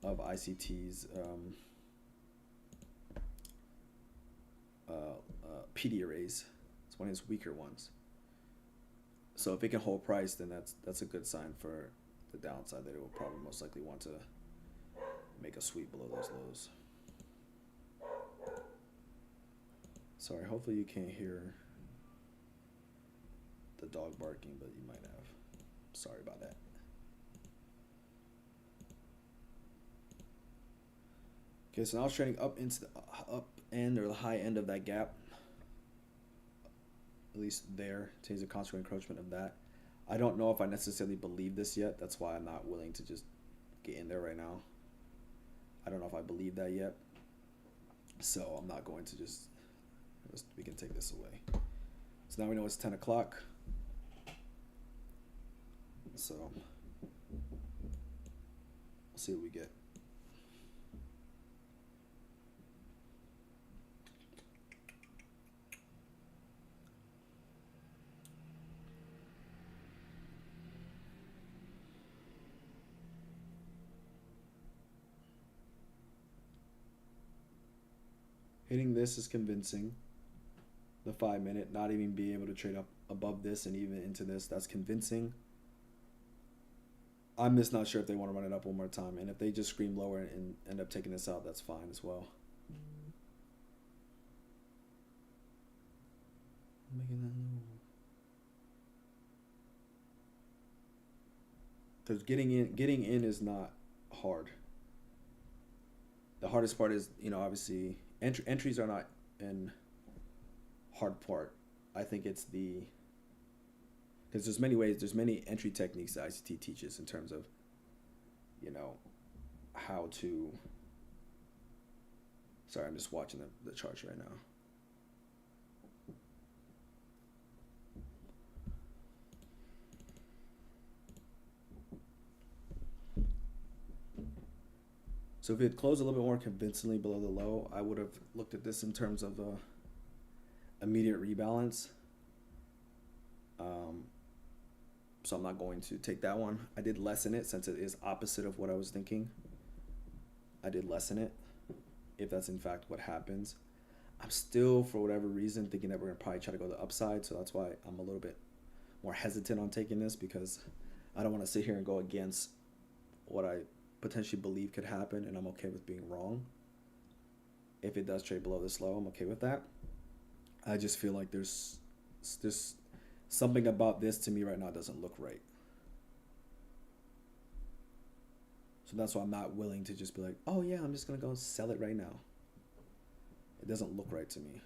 Speaker 1: of ICT's PD arrays. It's one of its weaker ones. So if it can hold price, then that's a good sign for the downside, that it will probably most likely want to make a sweep below those lows. Sorry, hopefully you can't hear the dog barking, but you might have. Sorry about that. Okay, so now I was trading up into the up end or the high end of that gap. At least there, change the consequent encroachment of that. I don't know if I necessarily believe this yet. That's why I'm not willing to just get in there right now. I don't know if I believe that yet. So I'm not going to we can take this away. So now we know it's 10 o'clock. So we'll see what we get. Hitting this is convincing. The 5 minute, not even being able to trade up above this and even into this, that's convincing. I'm just not sure if they want to run it up one more time. And if they just scream lower and end up taking this out, that's fine as well. making that move. Because getting in is not hard. The hardest part is, obviously entries are not an hard part. I think it's because there's many entry techniques that ICT teaches in terms of, how to. Sorry, I'm just watching the charts right now. So if it closed a little bit more convincingly below the low, I would have looked at this in terms of immediate rebalance. So I'm not going to take that one. I did lessen it since it is opposite of what I was thinking. I did lessen it if that's in fact what happens. I'm still, for whatever reason, thinking that we're going to probably try to go the upside. So that's why I'm a little bit more hesitant on taking this, because I don't want to sit here and go against what I potentially believe could happen, and I'm okay with being wrong. If it does trade below this low, I'm okay with that. I just feel like there's something about this to me right now doesn't look right. So that's why I'm not willing to just be like, oh yeah, I'm just going to go sell it right now. It doesn't look right to me.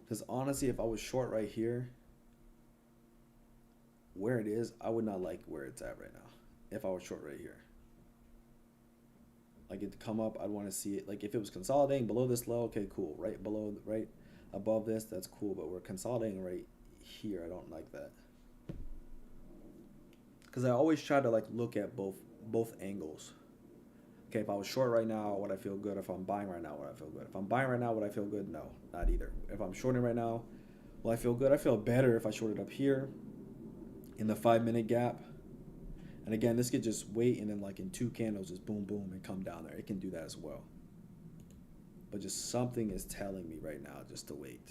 Speaker 1: Because honestly, if I was short right here, where it is, I would not like where it's at right now. If I was short right here, like it to come up, I'd want to see it. Like if it was consolidating below this low, okay, cool. Right above this, that's cool. But we're consolidating right here. I don't like that. Because I always try to like look at both angles. Okay, if I was short right now, would I feel good? If I'm buying right now, would I feel good? If I'm buying right now, would I feel good? No, not either. If I'm shorting right now, will I feel good? I feel better if I shorted up here in the 5-minute gap. And again, this could just wait and then like in 2 candles, just boom, boom, and come down there. It can do that as well. But just something is telling me right now just to wait.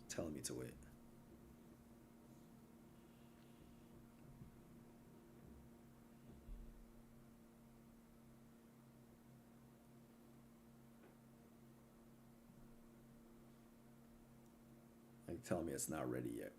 Speaker 1: Telling me to wait. Like telling me it's not ready yet.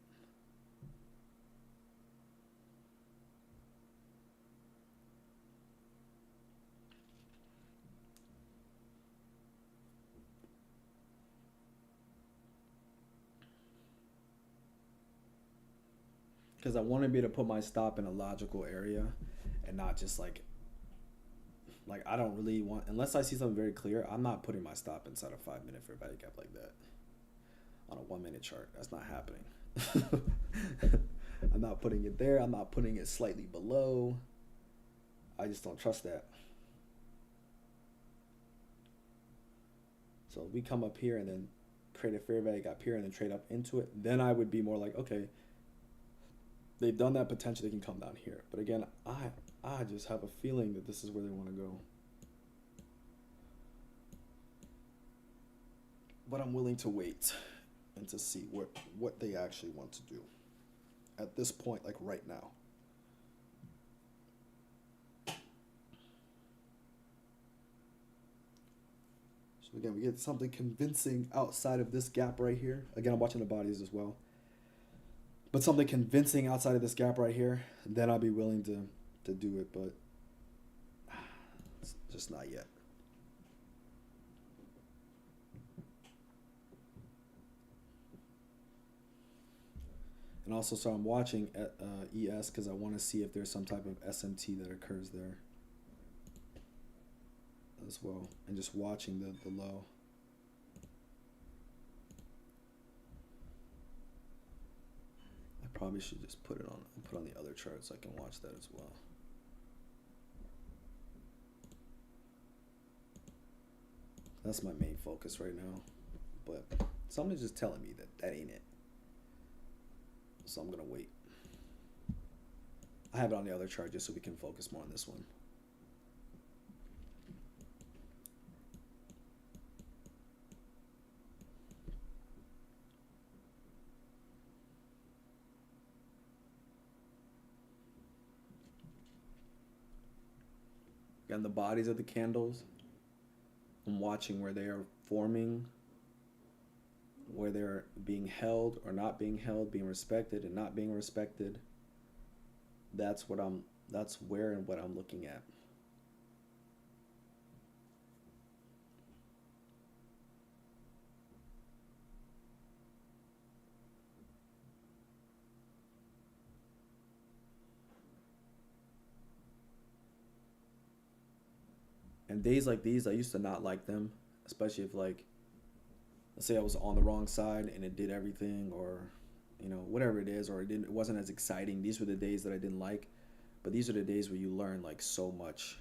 Speaker 1: Because I want to be able to put my stop in a logical area and not just like I don't really want, unless I see something very clear, I'm not putting my stop inside a 5-minute fair value gap like that on a 1-minute chart. That's not happening. I'm not putting it there. I'm not putting it slightly below. I just don't trust that. So if we come up here and then create a fair value gap here and then trade up into it, then I would be more like, okay, they've done that, potentially they can come down here. But again, I just have a feeling that this is where they want to go. But I'm willing to wait and to see what they actually want to do at this point, like right now. So again, we get something convincing outside of this gap right here. Again, I'm watching the bodies as well. But something convincing outside of this gap right here, then I'll be willing to do it, but it's just not yet. And also, so I'm watching ES because I want to see if there's some type of SMT that occurs there as well. And just watching the low. I probably should just put on the other chart so I can watch that as well. That's my main focus right now. But something's just telling me that ain't it. So I'm going to wait. I have it on the other chart just so we can focus more on this one. And the bodies of the candles, I'm watching where they are forming, where they're being held or not being held, being respected and not being respected. That's where and what I'm looking at. And days like these, I used to not like them, especially if, like, let's say I was on the wrong side and it did everything, or whatever it is, or it wasn't as exciting. These were the days that I didn't like, but these are the days where you learn like so much.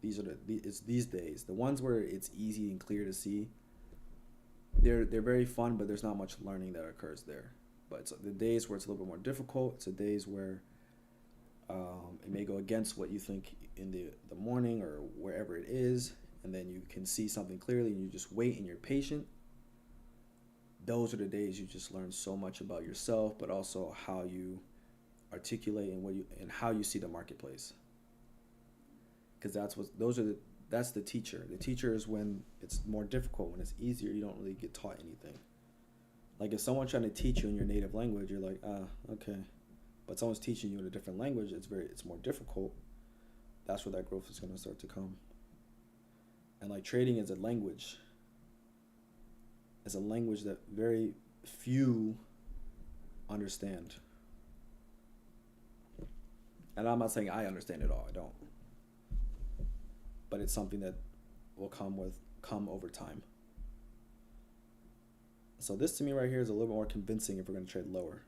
Speaker 1: It's these days, the ones where it's easy and clear to see. They're very fun, but there's not much learning that occurs there. But it's the days where it's a little bit more difficult. It's the days where it may go against what you think in the morning or wherever it is, and then you can see something clearly and you just wait and you're patient. Those are the days you just learn so much about yourself, but also how you articulate and how you see the marketplace. Because that's the teacher. The teacher is when it's more difficult. When it's easier, you don't really get taught anything. Like if someone's trying to teach you in your native language, you're like, okay. But someone's teaching you in a different language, it's more difficult. That's where that growth is going to start to come. And like trading is a language. It's a language that very few understand. And I'm not saying I understand it all. I don't. But it's something that will come over time. So this to me right here is a little bit more convincing if we're going to trade lower.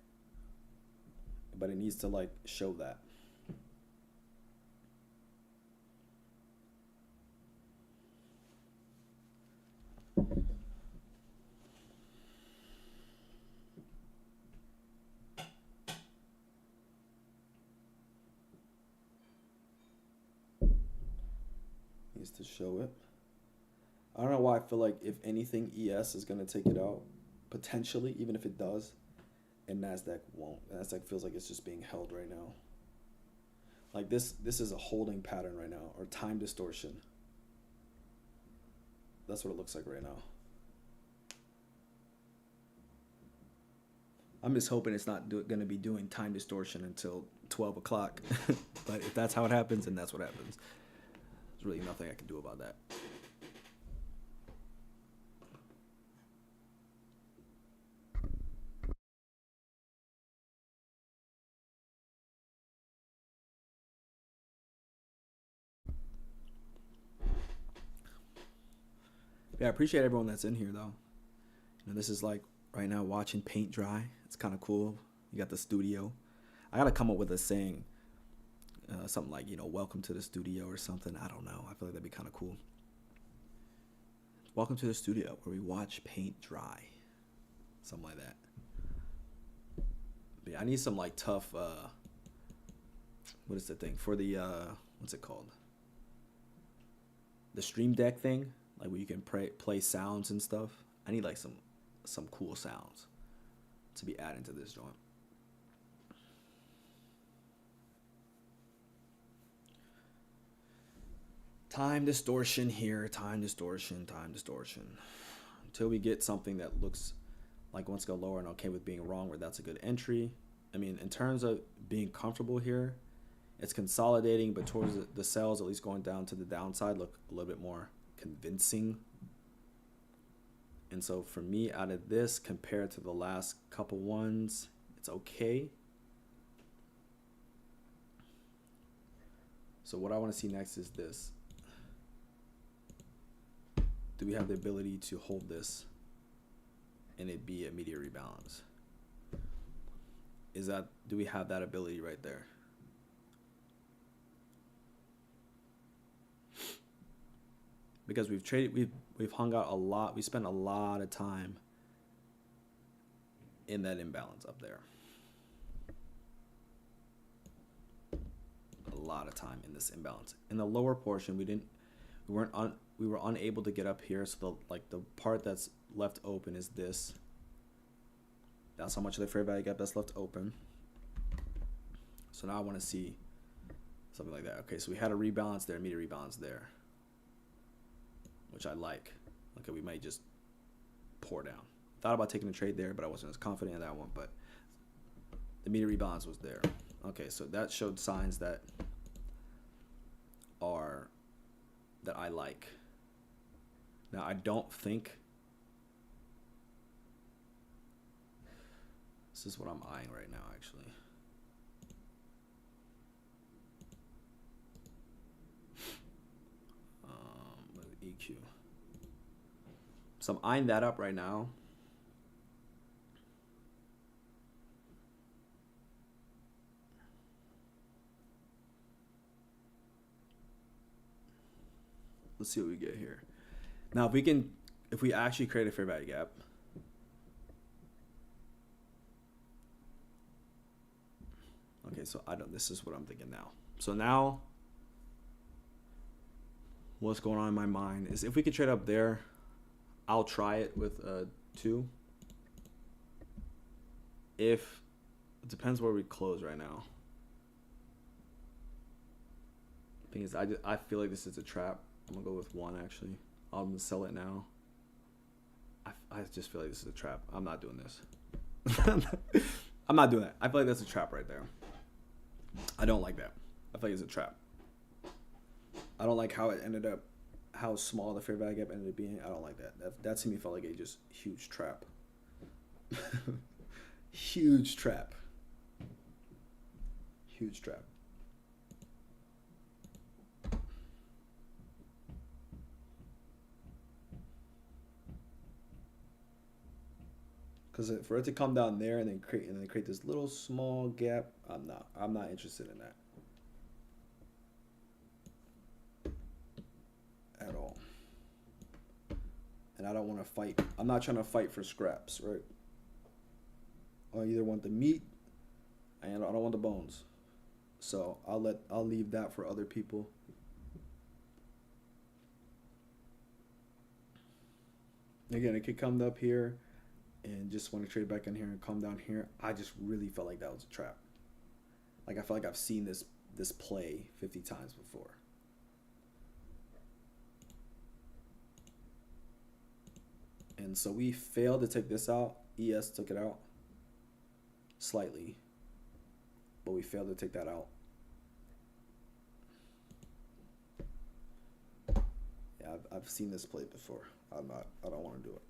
Speaker 1: But it needs to like show that. Needs to show it. I don't know why I feel like if anything, ES is going to take it out, potentially, even if it does, and Nasdaq won't. Nasdaq feels like it's just being held right now. Like this is a holding pattern right now, or time distortion. That's what it looks like right now. I'm just hoping it's not going to be doing time distortion until 12 o'clock. But if that's how it happens, then that's what happens. There's really nothing I can do about that. Yeah, I appreciate everyone that's in here, though. This is like right now watching paint dry. It's kind of cool. You got the studio. I got to come up with a saying. Something like, welcome to the studio or something. I don't know. I feel like that'd be kind of cool. Welcome to the studio where we watch paint dry. Something like that. But yeah, I need some like tough, what is the thing? For the, what's it called? The Stream Deck thing. Like where you can play sounds and stuff. I need like some cool sounds to be added to this joint. Time distortion here, time distortion. Until we get something that looks like wants to go lower and okay with being wrong, where that's a good entry. I mean, in terms of being comfortable here, it's consolidating, but towards the sells, at least going down to the downside, look a little bit more convincing. And so for me, out of this, compared to the last couple ones, it's okay. So what I want to see next is this. Do we have the ability to hold this and it be immediate rebalance? Do we have that ability right there? Because we've hung out a lot. We spent a lot of time in that imbalance up there. A lot of time in this imbalance. In the lower portion, we were unable to get up here. So the part that's left open is this. That's how much of the fair value gap that's left open. So now I want to see Something like that. Okay, so we had a rebalance there, immediate rebalance there, which I like. Okay, we might just pour down. Thought about taking a trade there, but I wasn't as confident in that one. But the immediate rebalance was there. Okay, so that showed signs that I like. Now I don't think this is what I'm eyeing right now, actually. EQ. So I'm eyeing that up right now. Let's see what we get here. Now, if we actually create a fair value gap, okay, so this is what I'm thinking now. So now, what's going on in my mind is if we could trade up there, I'll try it with 2. It depends where we close right now. The thing is, I feel like this is a trap. I'm gonna go with 1 actually. I'm gonna sell it now. I just feel like this is a trap. I'm not doing this. I'm not doing that. I feel like that's a trap right there. I don't like that. I feel like it's a trap. I don't like how it ended up, how small the fair value gap ended up being. I don't like that. That to me felt like a just huge trap. Huge trap. Huge trap. Because for it to come down there and then create this little small gap, I'm not interested in that at all. And I don't want to fight. I'm not trying to fight for scraps, right? I either want the meat and I don't want the bones. So I'll leave that for other people. Again, it could come up here and just want to trade back in here and come down here. I just really felt like that was a trap. Like I feel like I've seen this play 50 times before. And so we failed to take this out. ES took it out slightly, but we failed to take that out. Yeah, I've seen this play before. I don't want to do it.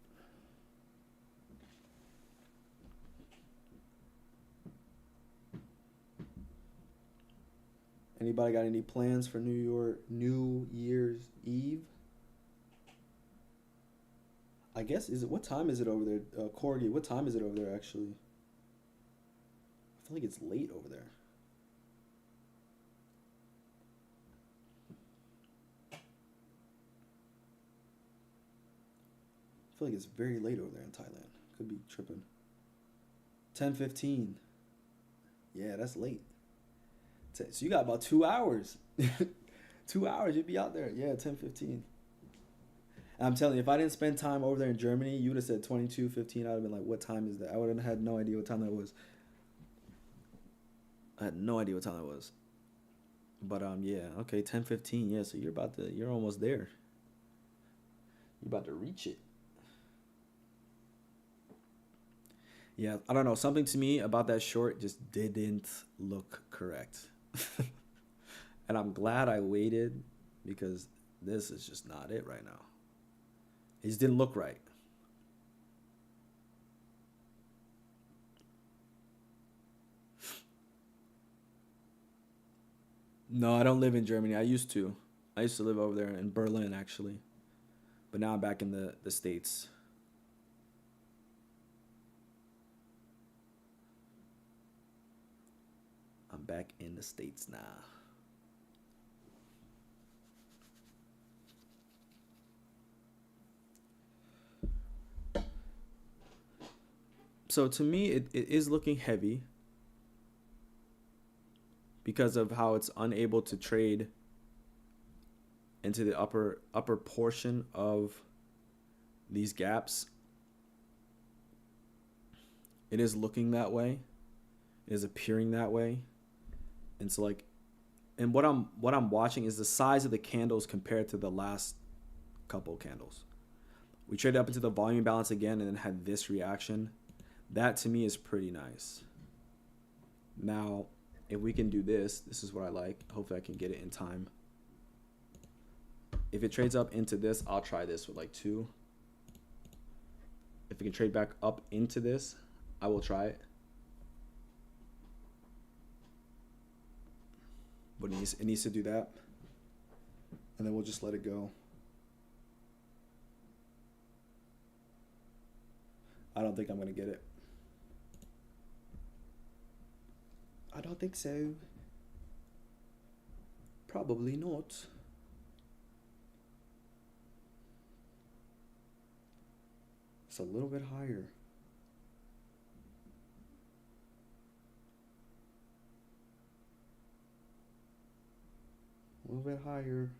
Speaker 1: Anybody got any plans for New Year's Eve? I guess, what time is it over there? Corgi, what time is it over there actually? I feel like it's late over there. I feel like it's very late over there in Thailand. Could be tripping. 10:15. Yeah, that's late. So you got about 2 hours. 2 hours, you'd be out there. Yeah, 10:15. I'm telling you, if I didn't spend time over there in Germany, you would have said 22:15. I'd have been like, what time is that? I would have had no idea what time that was. I had no idea what time that was. But yeah, okay, 10:15. Yeah, so you're almost there. You're about to reach it. Yeah, I don't know. Something to me about that short just didn't look correct. And I'm glad I waited because this is just not it right now. It just didn't look right. No, I don't live in Germany. I used to. I used to live over there in Berlin, actually. But now I'm back in the States. I'm back in the States now. So to me, it is looking heavy because of how it's unable to trade into the upper portion of these gaps. It is looking that way. It is appearing that way. And so like And what I'm watching is the size of the candles compared to the last couple candles. We traded up into the volume balance again and then had this reaction. That to me is pretty nice. Now, if we can do this, this is what I like. Hopefully I can get it in time. If it trades up into this, I'll try this with like 2. If it can trade back up into this, I will try it. But it needs to do that. And then we'll just let it go. I don't think I'm going to get it. I don't think so. Probably not. It's a little bit higher. A little bit higher.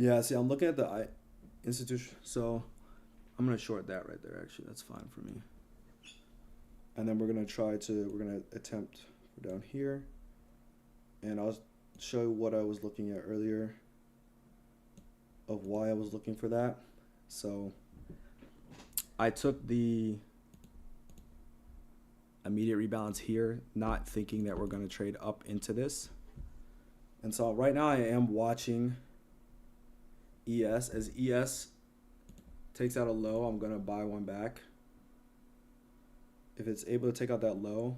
Speaker 1: Yeah, see, I'm looking at the institution, so I'm gonna short that right there. Actually, that's fine for me. And then we're gonna attempt down here, and I'll show you what I was looking at earlier of why I was looking for that. So I took the immediate rebalance here, not thinking that we're gonna trade up into this. And so right now I am watching ES. As ES takes out a low, I'm going to buy one back. If it's able to take out that low.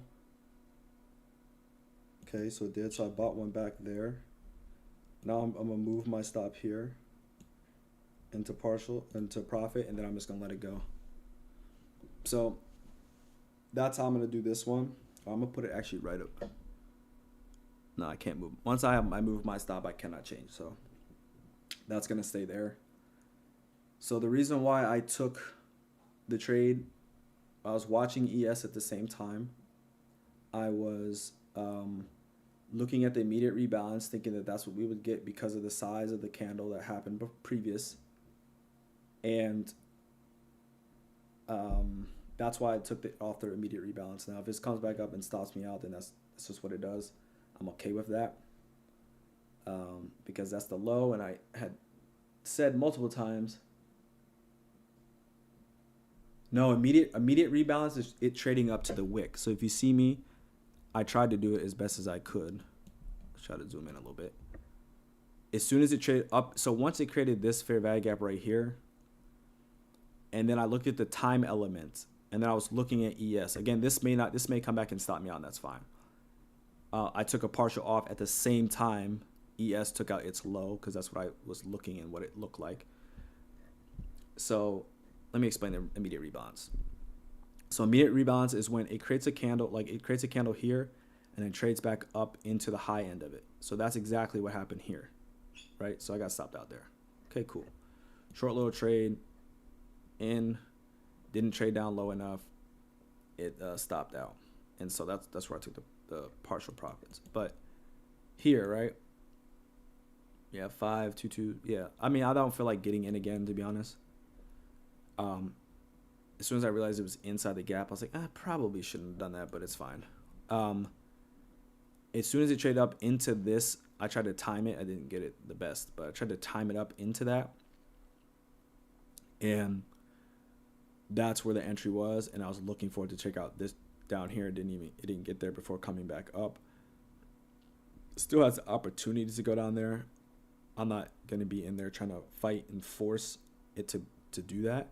Speaker 1: Okay, so it did. So I bought one back there. Now I'm going to move my stop here into profit, and then I'm just going to let it go. So that's how I'm going to do this one. I'm going to put it actually right up. No, I can't move. Once I move my stop, I cannot change. So that's going to stay there. So the reason why I took the trade, I was watching ES at the same time. I was looking at the immediate rebalance, thinking that that's what we would get because of the size of the candle that happened previous. And that's why I took it off their immediate rebalance. Now, if this comes back up and stops me out, then that's just what it does. I'm okay with that. Because that's the low, and I had said multiple times, no, immediate rebalance is it trading up to the wick. So if you see me, I tried to do it as best as I could. Let's try to zoom in a little bit. As soon as it traded up, so once it created this fair value gap right here, and then I looked at the time element, and then I was looking at ES. Again, this may come back and stop me out, and that's fine. I took a partial off at the same time ES took out its low, because that's what I was looking and what it looked like. So let me explain the immediate rebalance. So immediate rebalance is when it creates a candle, like it creates a candle here and then trades back up into the high end of it. So that's exactly what happened here, right? So I got stopped out there. Okay, cool. Short little trade in, didn't trade down low enough. It stopped out. And so that's where I took the partial profits. But here, right? Yeah, 5, 2, 2. Yeah, I mean, I don't feel like getting in again, to be honest. As soon as I realized it was inside the gap, I was like, I probably shouldn't have done that, but it's fine. As soon as it traded up into this, I tried to time it. I didn't get it the best, but I tried to time it up into that. And that's where the entry was, and I was looking forward to check out this down here. It didn't get there before coming back up. Still has the opportunity to go down there. I'm not going to be in there trying to fight and force it to do that,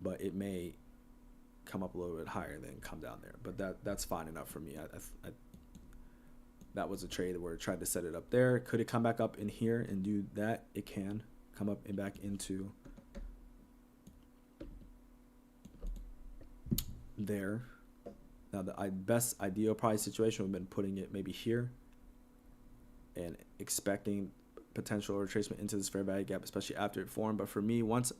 Speaker 1: but it may come up a little bit higher and then come down there. But that's fine enough for me. That was a trade where it tried to set it up there. Could it come back up in here and do that? It can come up and back into there. Now the best ideal probably situation would have been putting it maybe here and expecting potential retracement into this fair value gap, especially after it formed. But for me, once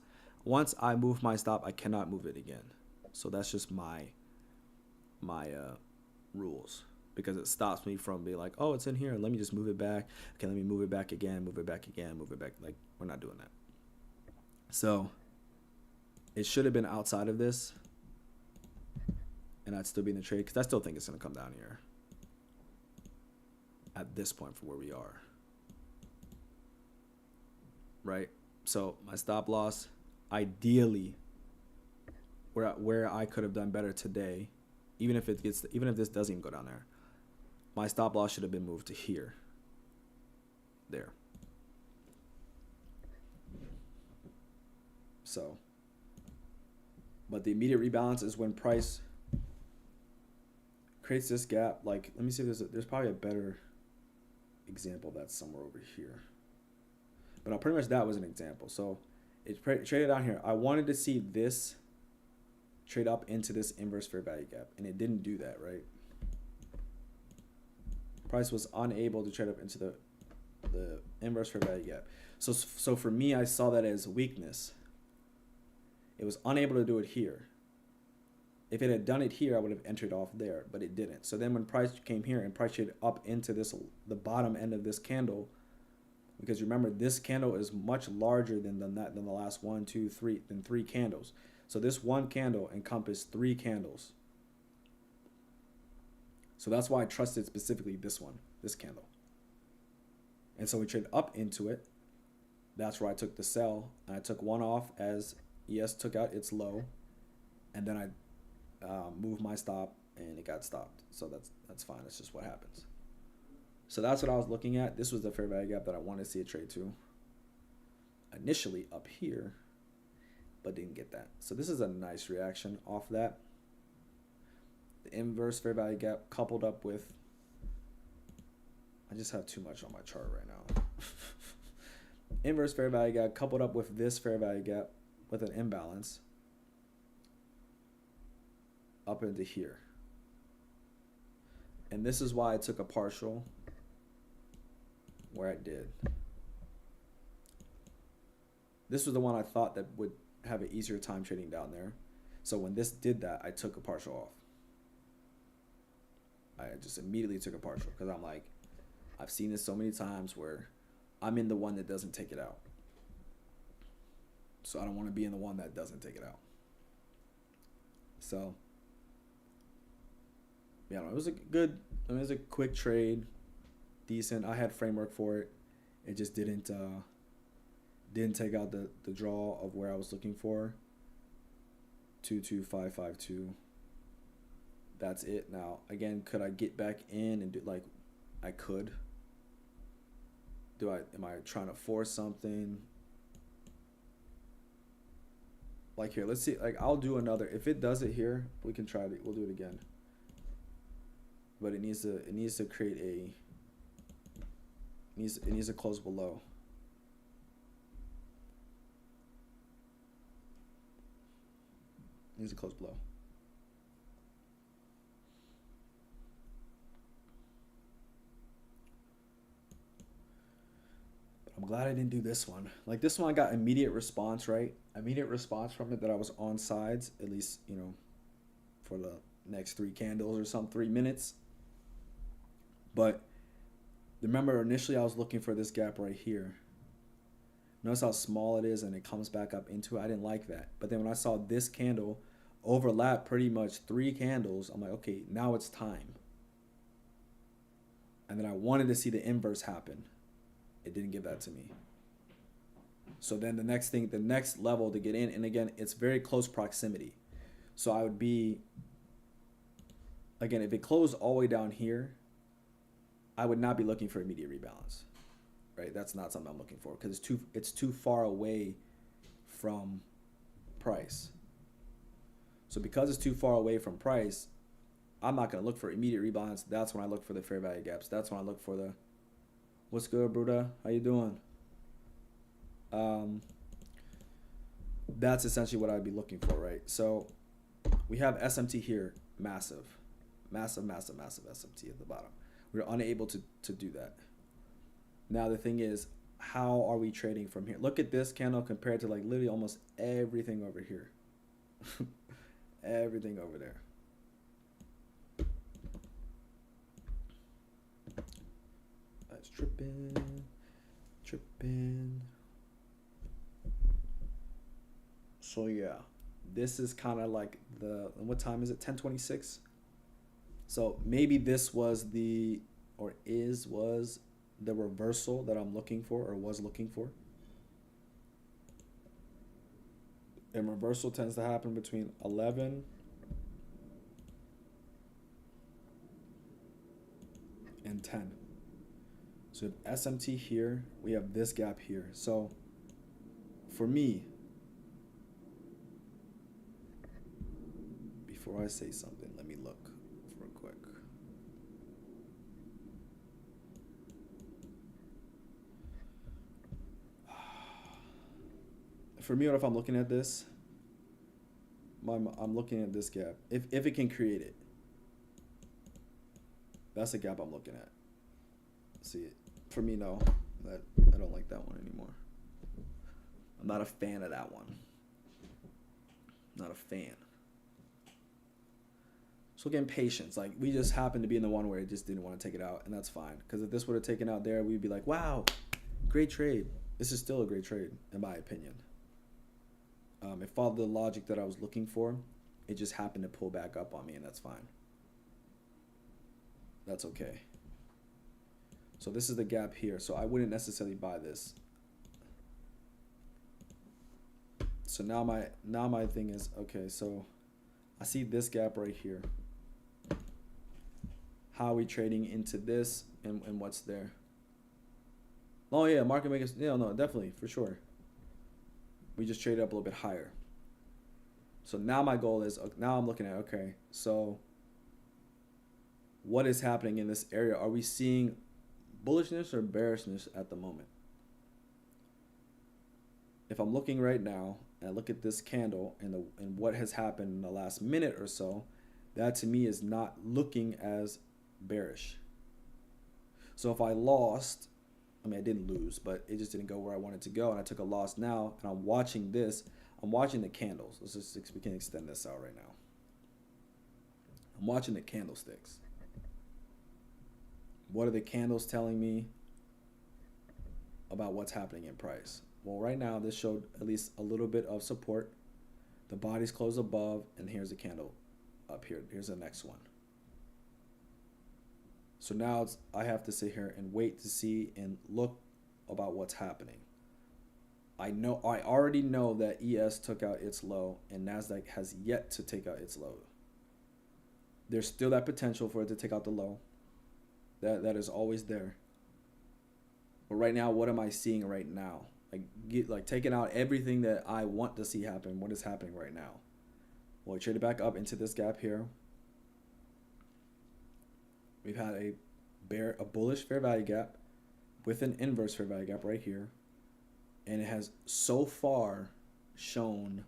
Speaker 1: I move my stop, I cannot move it again. So that's just my rules, because it stops me from being like, oh, it's in here, let me just move it back. Okay, let me move it back again, move it back again, move it back. Like, we're not doing that. So it should have been outside of this, and I'd still be in the trade because I still think it's going to come down here at this point for where we are. Right? So my stop loss, ideally, where I could have done better today, even if this doesn't even go down there, my stop loss should have been moved to here. There. So, but the immediate rebalance is when price creates this gap. Like, let me see if there's probably a better example that's somewhere over here. But pretty much that was an example. So it traded down here. I wanted to see this trade up into this inverse fair value gap, and it didn't do that, right? Price was unable to trade up into the inverse fair value gap. So for me, I saw that as weakness. It was unable to do it here. If it had done it here, I would have entered off there, but it didn't. So then when price came here and price traded up into the bottom end of this candle, because remember, this candle is much larger than the last 1, 2, 3, than 3 candles. So this one candle encompassed 3 candles. So that's why I trusted specifically this candle. And so we traded up into it. That's where I took the sell. And I took one off as ES took out its low. And then I moved my stop and it got stopped. So that's fine. That's just what happens. So that's what I was looking at. This was the fair value gap that I wanted to see a trade to. Initially up here, but didn't get that. So this is a nice reaction off that. The inverse fair value gap coupled up with, I just have too much on my chart right now. Inverse fair value gap coupled up with this fair value gap with an imbalance up into here. And this is why I took a partial where I did. This was the one I thought that would have an easier time trading down there. So when this did that, I took a partial off. I just immediately took a partial because I'm like, I've seen this so many times where I'm in the one that doesn't take it out. So I don't want to be in the one that doesn't take it out. So yeah, it was it was a quick trade, decent. I had framework for it. It just didn't take out the draw of where I was looking for. 22552. That's it. Now again, could I get back in and do, like, I could. Am I trying to force something? Like here, let's see. Like I'll do another. If it does it here, we can try it. We'll do it again. But it needs to create a. It needs to close below. It needs to close below. I'm glad I didn't do this one. Like this one, I got immediate response, right? Immediate response from it that I was on sides, at least, for the next 3 candles or some 3 minutes. But remember, initially I was looking for this gap right here. Notice how small it is and it comes back up into it. I didn't like that. But then when I saw this candle overlap pretty much 3 candles, I'm like, okay, now it's time. And then I wanted to see the inverse happen. It didn't give that to me. So then the next level to get in, and again, it's very close proximity. So I would be, again, if it closed all the way down here, I would not be looking for immediate rebalance, right? That's not something I'm looking for because it's too far away from price. So because it's too far away from price, I'm not going to look for immediate rebalance. That's when I look for the fair value gaps. That's when I look for the, what's good, Bruda? How you doing? That's essentially what I'd be looking for, right? So we have SMT here, massive SMT at the bottom. We're unable to do that. Now the thing is, how are we trading from here? Look at this candle compared to like literally almost everything over here. Everything over there. That's tripping. So yeah, this is kind of like what time is it? 10:26. So maybe this was was the reversal that I'm looking for or was looking for. And reversal tends to happen between 11 and 10. So we have SMT here, we have this gap here. So for me, before I say something, let me look real quick. For me, what if I'm looking at this? I'm looking at this gap. If it can create it, that's the gap I'm looking at. See it? For me, no. I don't like that one anymore. I'm not a fan of that one. Not a fan. So again, patience. Like, we just happened to be in the one where it just didn't want to take it out, and that's fine. Because if this would have taken out there, we'd be like, wow, great trade. This is still a great trade, in my opinion. It followed the logic that I was looking for. It just happened to pull back up on me, and that's fine. That's okay. So this is the gap here. So I wouldn't necessarily buy this. So now my thing is, okay, so I see this gap right here. How are we trading into this and what's there? Oh yeah, market makers. Yeah, no, definitely, for sure. We just traded up a little bit higher. So now my goal is, now I'm looking at, okay, so what is happening in this area? Are we seeing bullishness or bearishness at the moment? If I'm looking right now and I look at this candle and what has happened in the last minute or so, that to me is not looking as bearish. So if I lost, I mean, I didn't lose, but it just didn't go where I wanted to go, and I took a loss now, and I'm watching this. I'm watching the candles. We can extend this out right now. I'm watching the candlesticks. What are the candles telling me about what's happening in price? Well, right now, this showed at least a little bit of support. The body's closed above, and here's a candle up here. Here's the next one. So now I have to sit here and wait to see and look about what's happening. I already know that ES took out its low and Nasdaq has yet to take out its low. There's still that potential for it to take out the low. That is always there. But right now, what am I seeing right now? Like taking out everything that I want to see happen. What is happening right now? Well, we traded back up into this gap here. We've had a bullish fair value gap with an inverse fair value gap right here. And it has so far shown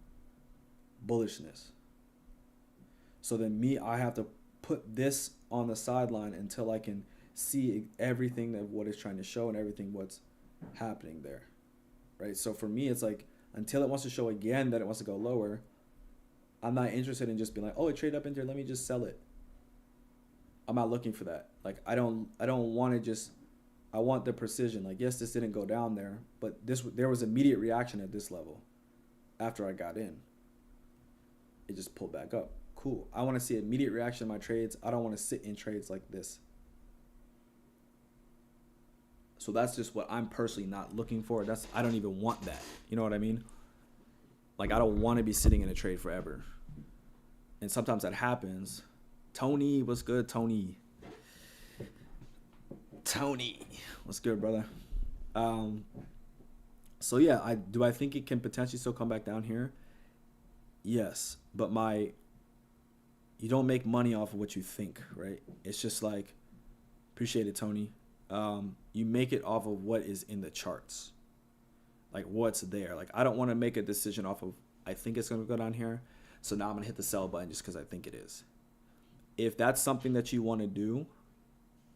Speaker 1: bullishness. So then I have to put this on the sideline until I can see everything of what it's trying to show and everything what's happening there. Right? So for me, it's like, until it wants to show again that it wants to go lower, I'm not interested in just being like, oh, it traded up into here, let me just sell it. I'm not looking for that. Like, I don't want to just, I want the precision. Like, yes, this didn't go down there, but there was immediate reaction at this level after I got in. It just pulled back up. Cool. I want to see immediate reaction in my trades. I don't want to sit in trades like this. So that's just what I'm personally not looking for. I don't even want that. You know what I mean? Like, I don't want to be sitting in a trade forever. And sometimes that happens. Tony, what's good, Tony? Tony, what's good, brother? So yeah, do I think it can potentially still come back down here? Yes, but you don't make money off of what you think, right? It's just like, appreciate it, Tony. You make it off of what is in the charts, like what's there. Like, I don't want to make a decision off of I think it's gonna go down here, so now I'm gonna hit the sell button just because I think it is. If that's something that you want to do,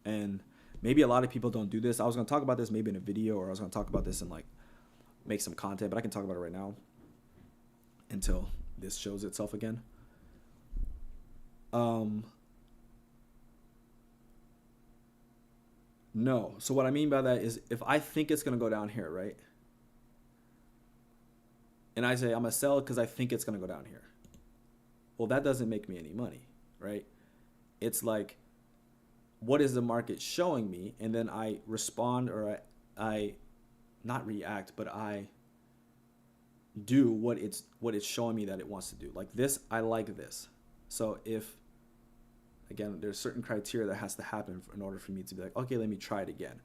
Speaker 1: and maybe a lot of people don't do this. I was going to talk about this maybe in a video, or I was going to talk about this and like make some content, but I can talk about it right now until this shows itself again. No. So what I mean by that is, if I think it's going to go down here, right? and I say I'm gonna sell it because I think it's gonna go down here. Well, that doesn't make me any money, right? It's like, what is the market showing me? And then I respond, or I not react, but I do what it's showing me that it wants to do. Like this, I like this. So if, again, there's certain criteria that has to happen in order for me to be like, okay, let me try it again.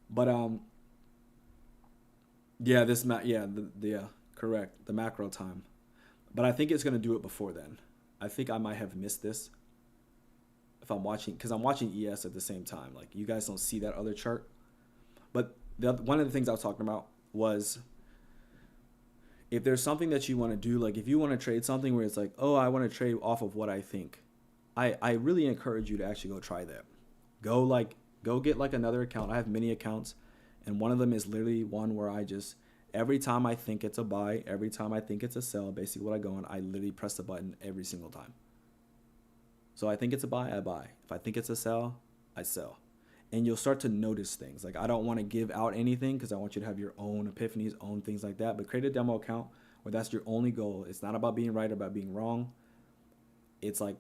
Speaker 1: But yeah, correct, the macro time. But I think it's gonna do it before then. I think I might have missed this if I'm watching, because I'm watching ES at the same time. Like, you guys don't see that other chart. But one of the things I was talking about was, if there's something that you want to do, like if you want to trade something where it's like, oh, I want to trade off of what I think, I really encourage you to actually go try that. Go get like another account. I have many accounts, and one of them is literally one where I just, every time I think it's a buy, every time I think it's a sell, basically what I go on, I literally press the button every single time. So I think it's a buy, I buy. If I think it's a sell, I sell. And you'll start to notice things. Like, I don't want to give out anything because I want you to have your own epiphanies, own things like that. But create a demo account where that's your only goal. It's not about being right or about being wrong. It's like,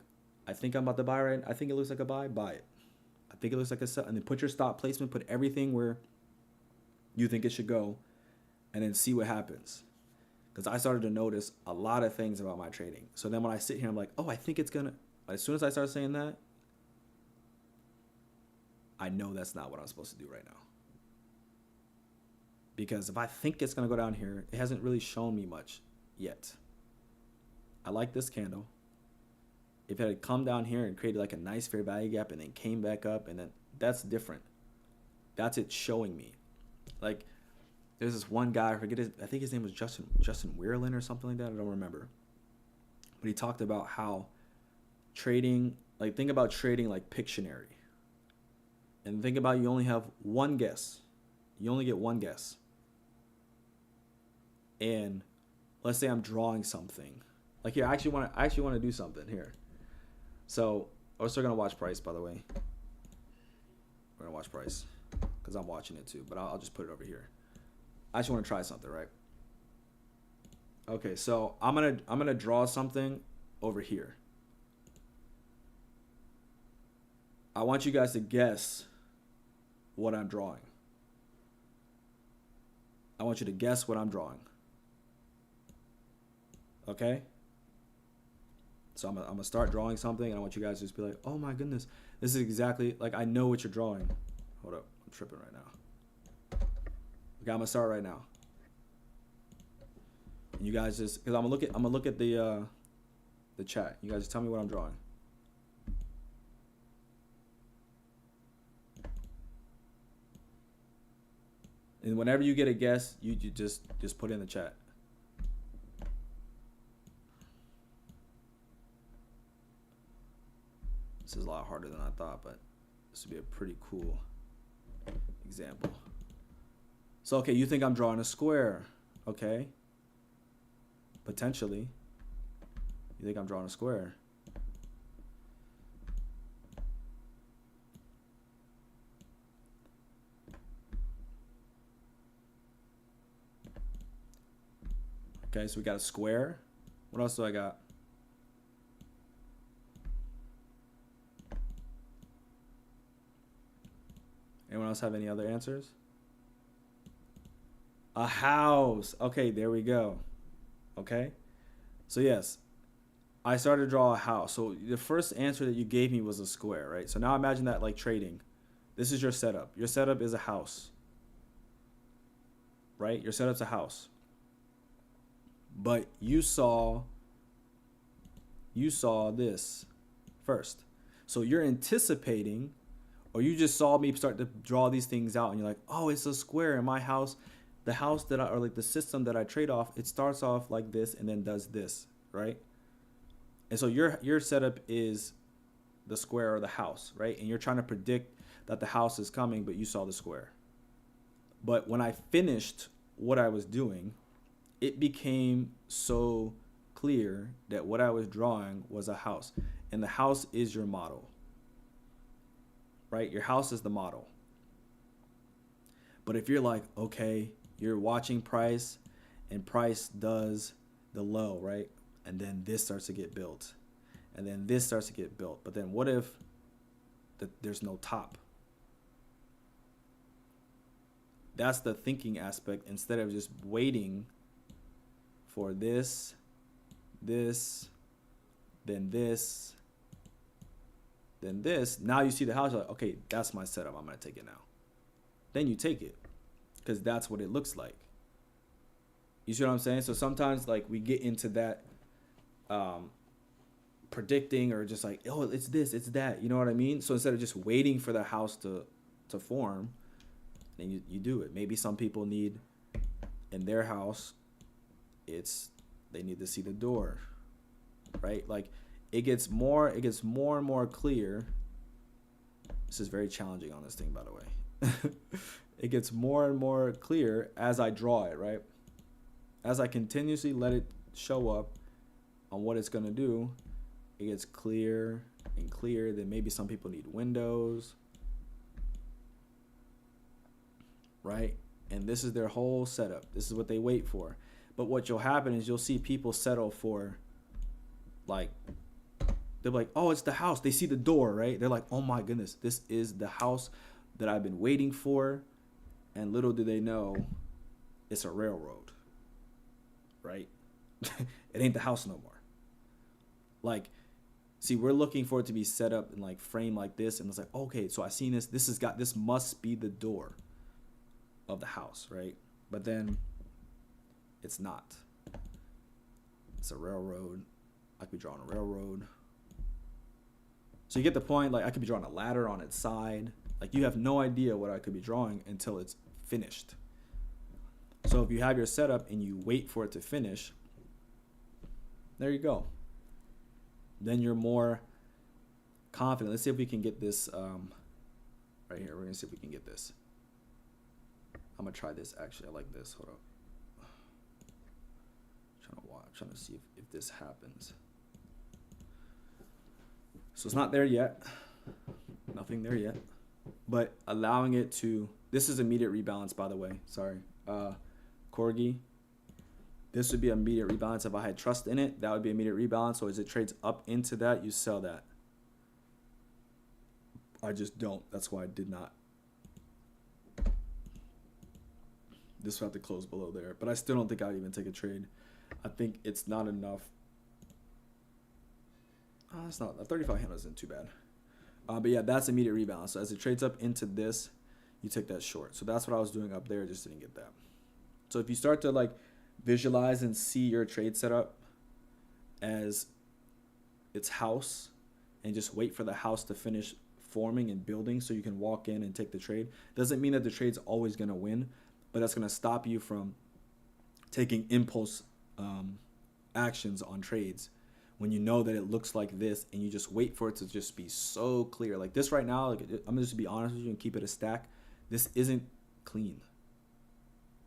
Speaker 1: I think I'm about to buy right. I think it looks like a buy it. I think it looks like a sell. And then put your stop placement, put everything where you think it should go, and then see what happens. Because I started to notice a lot of things about my trading. So then when I sit here, I'm like, oh, I think it's going to, as soon as I start saying that, I know that's not what I'm supposed to do right now. Because if I think it's going to go down here, it hasn't really shown me much yet. I like this candle. If it had come down here and created like a nice fair value gap and then came back up, and then that's different. That's it showing me. Like, there's this one guy, I think his name was Justin Weirlin or something like that. I don't remember. But he talked about how trading, like, think about trading like Pictionary. And think about, you only have one guess. You only get one guess. And let's say I'm drawing something. Like here, I actually want to do something here. So we're still gonna watch price, by the way. We're gonna watch price because I'm watching it too. But I'll just put it over here. I just want to try something, right? Okay, so I'm gonna draw something over here. I want you guys to guess what I'm drawing. I want you to guess what I'm drawing. Okay? So I'm gonna start drawing something, and I want you guys to just be like, oh my goodness, this is exactly, like, I know what you're drawing. Hold up, I'm tripping right now. Okay, I'm gonna start right now. And you guys just, because I'm gonna look at the chat. You guys just tell me what I'm drawing. And whenever you get a guess, you just put it in the chat. This is a lot harder than I thought, but this would be a pretty cool example. So, okay, you think I'm drawing a square, okay? Potentially. You think I'm drawing a square. Okay, so we got a square. What else do I got? Anyone else have any other answers? A house. Okay, there we go. Okay. So yes, I started to draw a house. So the first answer that you gave me was a square, right? So now imagine that like trading. This is your setup. Your setup is a house, right? Your setup's a house. But you saw this first. So you're anticipating, or you just saw me start to draw these things out, and you're like, oh, it's a square in my house. The house that or like the system that I trade off, it starts off like this and then does this, right? And so your setup is the square or the house, right? And you're trying to predict that the house is coming, but you saw the square. But when I finished what I was doing, it became so clear that what I was drawing was a house. And the house is your model, right? Your house is the model. But if you're like, okay, you're watching price and price does the low, right? And then this starts to get built, and then this starts to get built. But then what if there's no top? That's the thinking aspect. Instead of just waiting for this, then this, then this. Now you see the house, you're like, okay, that's my setup. I'm going to take it now. Then you take it because that's what it looks like. You see what I'm saying? So sometimes like we get into that predicting or just like, oh, it's this, it's that. You know what I mean? So instead of just waiting for the house to form, then you do it. Maybe some people need in their house, they need to see the door, right? Like it gets more and more clear. This is very challenging on this thing, by the way. It gets more and more clear as I draw it, right? As I continuously let it show up on what it's going to do, it gets clear and clear. Then maybe some people need windows, right? And this is their whole setup. This is what they wait for. But what will happen is you'll see people settle for, like, they're like, oh, it's the house. They see the door, right? They're like, oh my goodness, this is the house that I've been waiting for. And little do they know, it's a railroad, right? It ain't the house no more. Like, see, we're looking for it to be set up in like frame like this. And it's like, okay, so I seen this. This must be the door of the house, right? But then it's not. It's a railroad. I could be drawing a railroad. So you get the point. Like I could be drawing a ladder on its side. Like you have no idea what I could be drawing until it's finished. So if you have your setup and you wait for it to finish, there you go. Then you're more confident. Let's see if we can get this right here. We're gonna see if we can get this. I'm gonna try this. Actually, I like this. Hold up. Trying to see if this happens. So it's not there yet. Nothing there yet. But allowing it to, this is immediate rebalance, by the way. Sorry. Corgi. This would be immediate rebalance. If I had trust in it, that would be immediate rebalance. So as it trades up into that, you sell that. I just don't. That's why I did not. This will have to close below there. But I still don't think I'd even take a trade. I think it's not enough. It's not. A 35 handle isn't too bad. But yeah, that's immediate rebalance. So as it trades up into this, you take that short. So that's what I was doing up there. Just didn't get that. So if you start to like visualize and see your trade setup as its house and just wait for the house to finish forming and building so you can walk in and take the trade, doesn't mean that the trade's always going to win, but that's going to stop you from taking impulse actions on trades when you know that it looks like this and you just wait for it to just be so clear. Like this right now, like I'm just to be honest with you and keep it a stack. This isn't clean.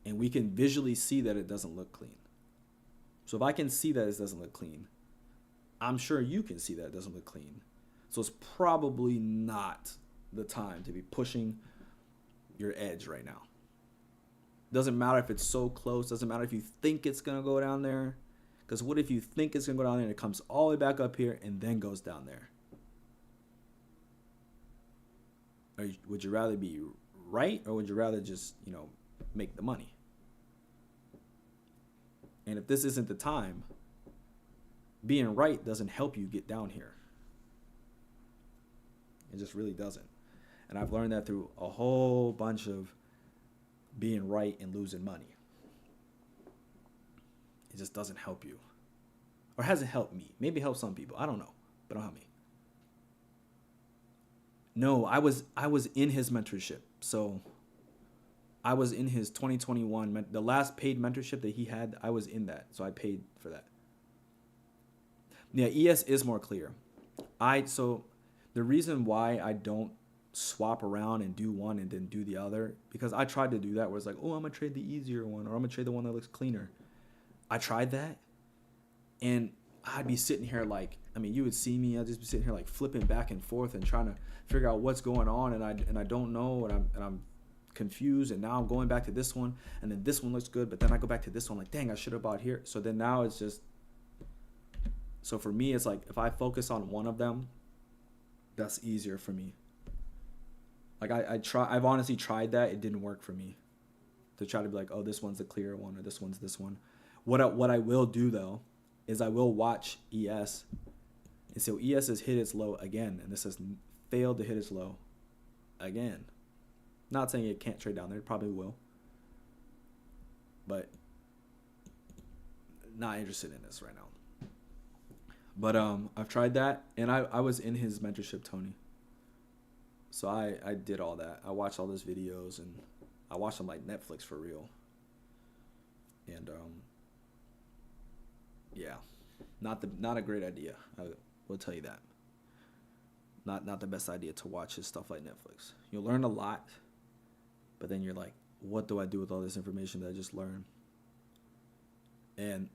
Speaker 1: And we can visually see that it doesn't look clean. So if I can see that it doesn't look clean, I'm sure you can see that it doesn't look clean. So it's probably not the time to be pushing your edge right now. Doesn't matter if it's so close. Doesn't matter if you think it's going to go down there. Because what if you think it's going to go down there and it comes all the way back up here and then goes down there? Would you rather be right or would you rather just, make the money? And if this isn't the time, being right doesn't help you get down here. It just really doesn't. And I've learned that through a whole bunch of being right and losing money. It just doesn't help you. Or hasn't helped me. Maybe it helps some people. I don't know. But don't help me. No, I was in his mentorship. So I was in his 2021, the last paid mentorship that he had, I was in that. So I paid for that. Yeah, ES is more clear. So the reason why I don't swap around and do one and then do the other, because I tried to do that where it's like, oh, I'm going to trade the easier one or I'm going to trade the one that looks cleaner. I tried that and I'd be sitting here like, you would see me, I'd just be sitting here like flipping back and forth and trying to figure out what's going on and I don't know and I'm confused, and now I'm going back to this one, and then this one looks good, but then I go back to this one like, dang, I should have bought here. So then now it's just, so for me, it's like if I focus on one of them, that's easier for me. Like I've honestly tried that. It didn't work for me to try to be like, oh, this one's the clear one or this one's this one. What I will do though is I will watch ES. And so ES has hit its low again, and this has failed to hit its low again. Not saying it can't trade down there, it probably will. But not interested in this right now. But I've tried that, and I was in his mentorship, Tony. So I did all that. I watched all those videos, and I watched them like Netflix for real. And yeah, not a great idea. I will tell you that. Not the best idea to watch his stuff like Netflix. You'll learn a lot, but then you're like, what do I do with all this information that I just learned? And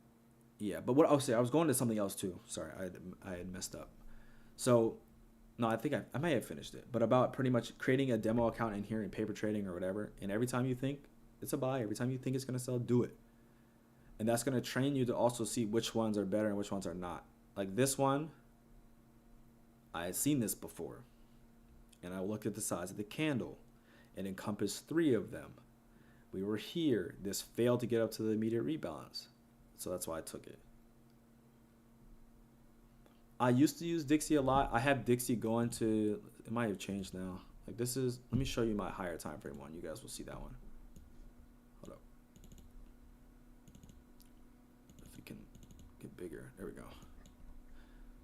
Speaker 1: yeah, but what I'll say, I was going to something else too. Sorry, I had messed up. So no, I think I may have finished it, but about pretty much creating a demo account in here in paper trading or whatever. And every time you think it's a buy, every time you think it's going to sell, do it. And that's going to train you to also see which ones are better and which ones are not. Like this one, I had seen this before, and I looked at the size of the candle. It encompassed 3 of them. We were here. This failed to get up to the immediate rebalance, so that's why I took it. I used to use Dixie a lot. I have Dixie going to, it might have changed now. Like this is, let me show you my higher time frame one. You guys will see that one. Hold up. If you can get bigger, there we go.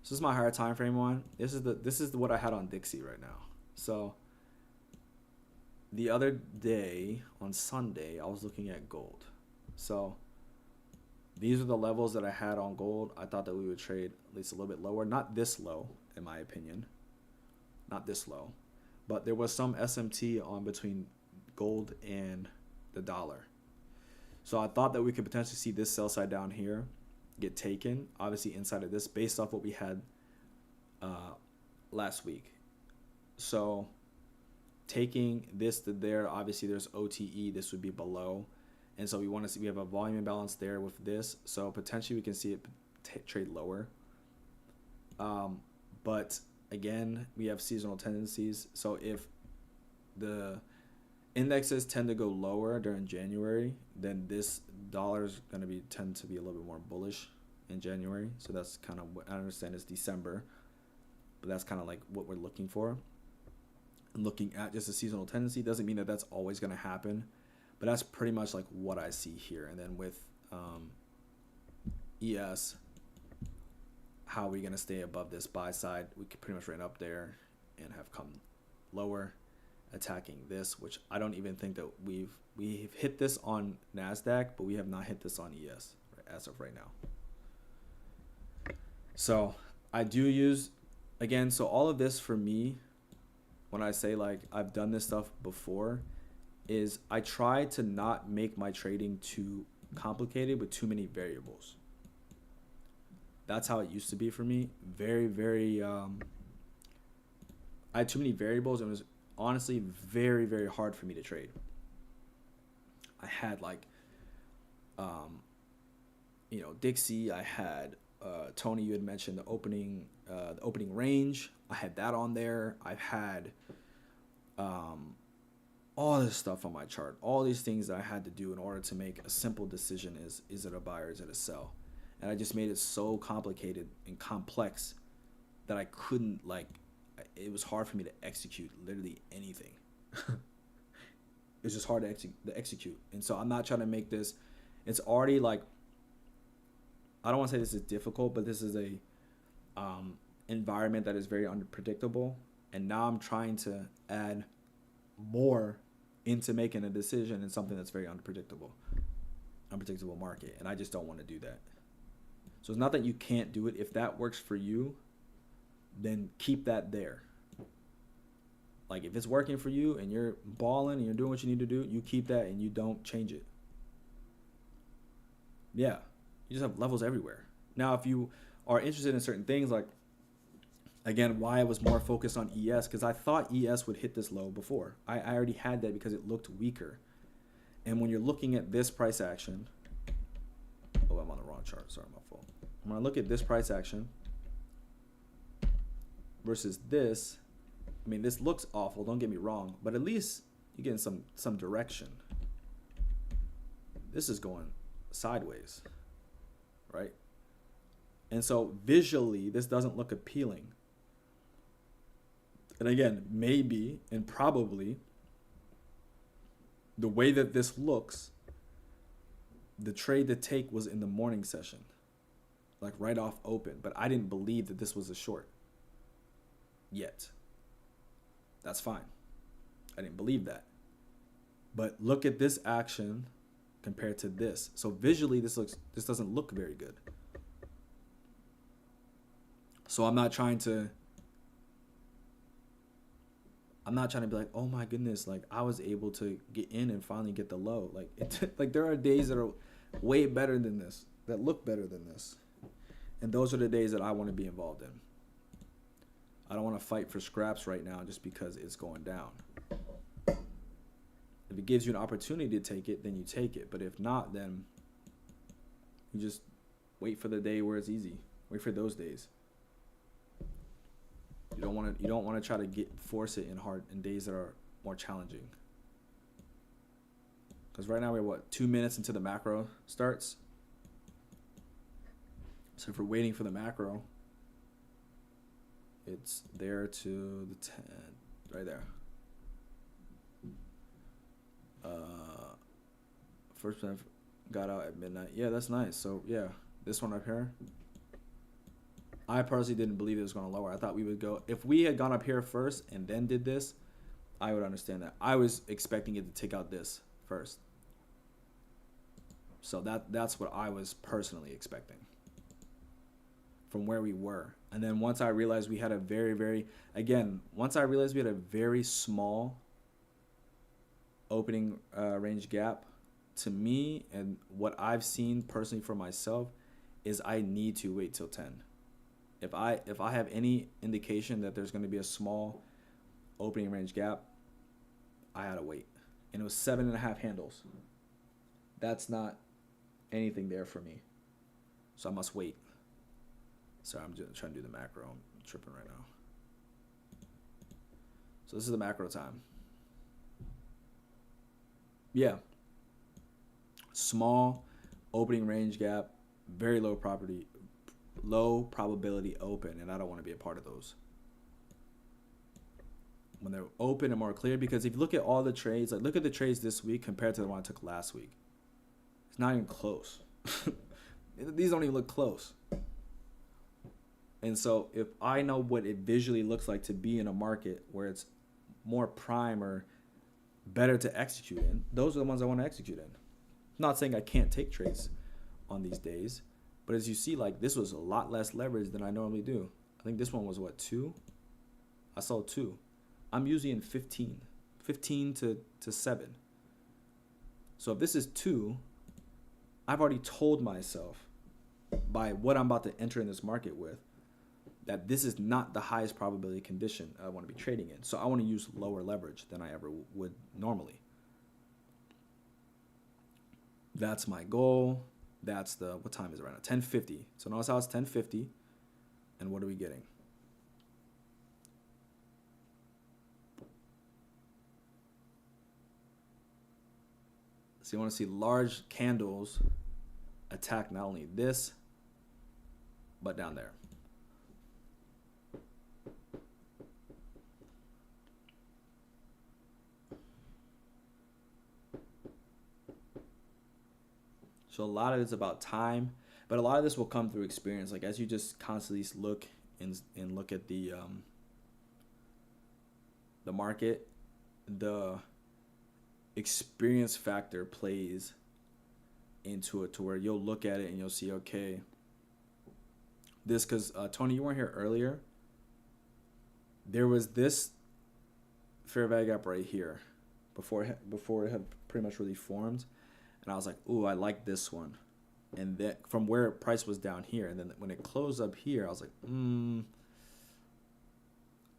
Speaker 1: So this is my higher time frame one. This is what I had on Dixie right now. So the other day on Sunday, I was looking at gold. So these are the levels that I had on gold. I thought that we would trade at least a little bit lower. Not this low, in my opinion. Not this low. But there was some SMT on between gold and the dollar. So I thought that we could potentially see this sell side down here get taken, obviously inside of this, based off what we had last week. So taking this to there, obviously there's OTE, this would be below. And so we want to see, we have a volume imbalance there with this. So potentially we can see it trade lower. But again, we have seasonal tendencies. So if the indexes tend to go lower during January, then this dollar is going to tend to be a little bit more bullish in January. So that's kind of what I understand is December, but that's kind of like what we're looking for. And looking at just a seasonal tendency doesn't mean that that's always going to happen. But that's pretty much like what I see here. And then with ES, how are we going to stay above this buy side? We could pretty much ran up there and have come lower, attacking this, which I don't even think that we've hit this on Nasdaq, but we have not hit this on ES as of right now. So I do use, again, so all of this for me, when I say like I've done this stuff before, is I try to not make my trading too complicated with too many variables. That's how it used to be for me. Very, very, I had too many variables, and it was honestly very, very hard for me to trade. I had like, Dixie, I had, Tony, you had mentioned the opening range. I had that on there. I've had, all this stuff on my chart, all these things that I had to do in order to make a simple decision is it a buy or is it a sell? And I just made it so complicated and complex that I couldn't, it was hard for me to execute literally anything. It's just hard to execute. And so I'm not trying to make this, it's already like, I don't want to say this is difficult, but this is a environment that is very unpredictable. And now I'm trying to add more into making a decision in something that's very unpredictable market, and I just don't want to do that. So it's not that you can't do it. If that works for you, then keep that there. Like if it's working for you and you're balling and you're doing what you need to do, you keep that and you don't change it. Yeah, you just have levels everywhere. Now if you are interested in certain things, like Again, why I was more focused on ES, because I thought ES would hit this low before. I already had that because it looked weaker. And when you're looking at this price action, oh, I'm on the wrong chart. Sorry, my fault. When I look at this price action versus this, I mean, this looks awful. Don't get me wrong, but at least you're getting some direction. This is going sideways, right? And so visually, this doesn't look appealing. And again, maybe and probably the way that this looks, the trade to take was in the morning session, like right off open. But I didn't believe that this was a short yet. That's fine. I didn't believe that. But look at this action compared to this. So visually, this doesn't look very good. So I'm not trying to be like, oh my goodness, like I was able to get in and finally get the low. Like there are days that are way better than this, that look better than this. And those are the days that I want to be involved in. I don't want to fight for scraps right now just because it's going down. If it gives you an opportunity to take it, then you take it. But if not, then you just wait for the day where it's easy. Wait for those days. You don't want to try to force it in days that are more challenging. Because right now we're 2 minutes into the macro starts. So if we're waiting for the macro, it's there to the 10, right there. First one got out at midnight. Yeah, that's nice. So yeah, this one up here, I personally didn't believe it was going to lower. I thought we would go, if we had gone up here first and then did this, I would understand that. I was expecting it to take out this first. So that's what I was personally expecting from where we were. And then once I realized we had a very small opening range gap, to me and what I've seen personally for myself is I need to wait till 10. If I have any indication that there's going to be a small opening range gap, I had to wait. And it was 7.5 handles. That's not anything there for me. So I must wait. Sorry, I'm just trying to do the macro. I'm tripping right now. So this is the macro time. Yeah. Small opening range gap, very low probability open, and I don't want to be a part of those. When they're open and more clear, because if you look at all the trades, like look at the trades this week compared to the one I took last week. It's not even close. These don't even look close. And so if I know what it visually looks like to be in a market where it's more prime or better to execute in, those are the ones I want to execute in. I'm not saying I can't take trades on these days, but as you see, like this was a lot less leverage than I normally do. I think this one was 2? I saw 2. I'm usually in 15 to 7. So if this is 2, I've already told myself by what I'm about to enter in this market with that this is not the highest probability condition I want to be trading in. So I want to use lower leverage than I ever would normally. That's my goal. That's what time is it right now? 10:50. So notice how it's 10:50. And what are we getting? So you want to see large candles attack not only this, but down there. So a lot of it's about time, but a lot of this will come through experience. Like as you just constantly look and look at the market, the experience factor plays into it to where you'll look at it and you'll see, okay, this, because Tony, you weren't here earlier. There was this fair value gap right here before it had pretty much really formed. And I was like, ooh, I like this one. And then from where price was down here, and then when it closed up here, I was like,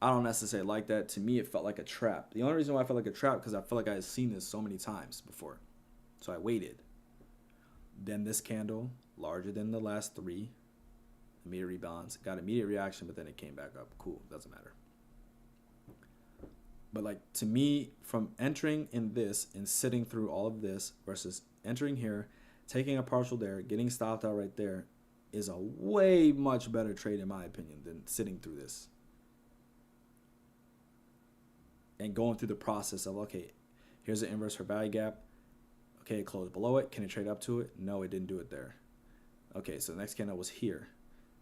Speaker 1: I don't necessarily like that. To me, it felt like a trap. The only reason why I felt like a trap because I felt like I had seen this so many times before. So I waited. Then this candle, larger than the last three, immediate rebalance, got immediate reaction, but then it came back up. Cool, doesn't matter. But like to me, from entering in this and sitting through all of this versus entering here, taking a partial there, getting stopped out right there, is a way much better trade in my opinion than sitting through this. And going through the process of, okay, here's the inverse for value gap. Okay, it closed below it. Can it trade up to it? No, it didn't do it there. Okay, so the next candle was here.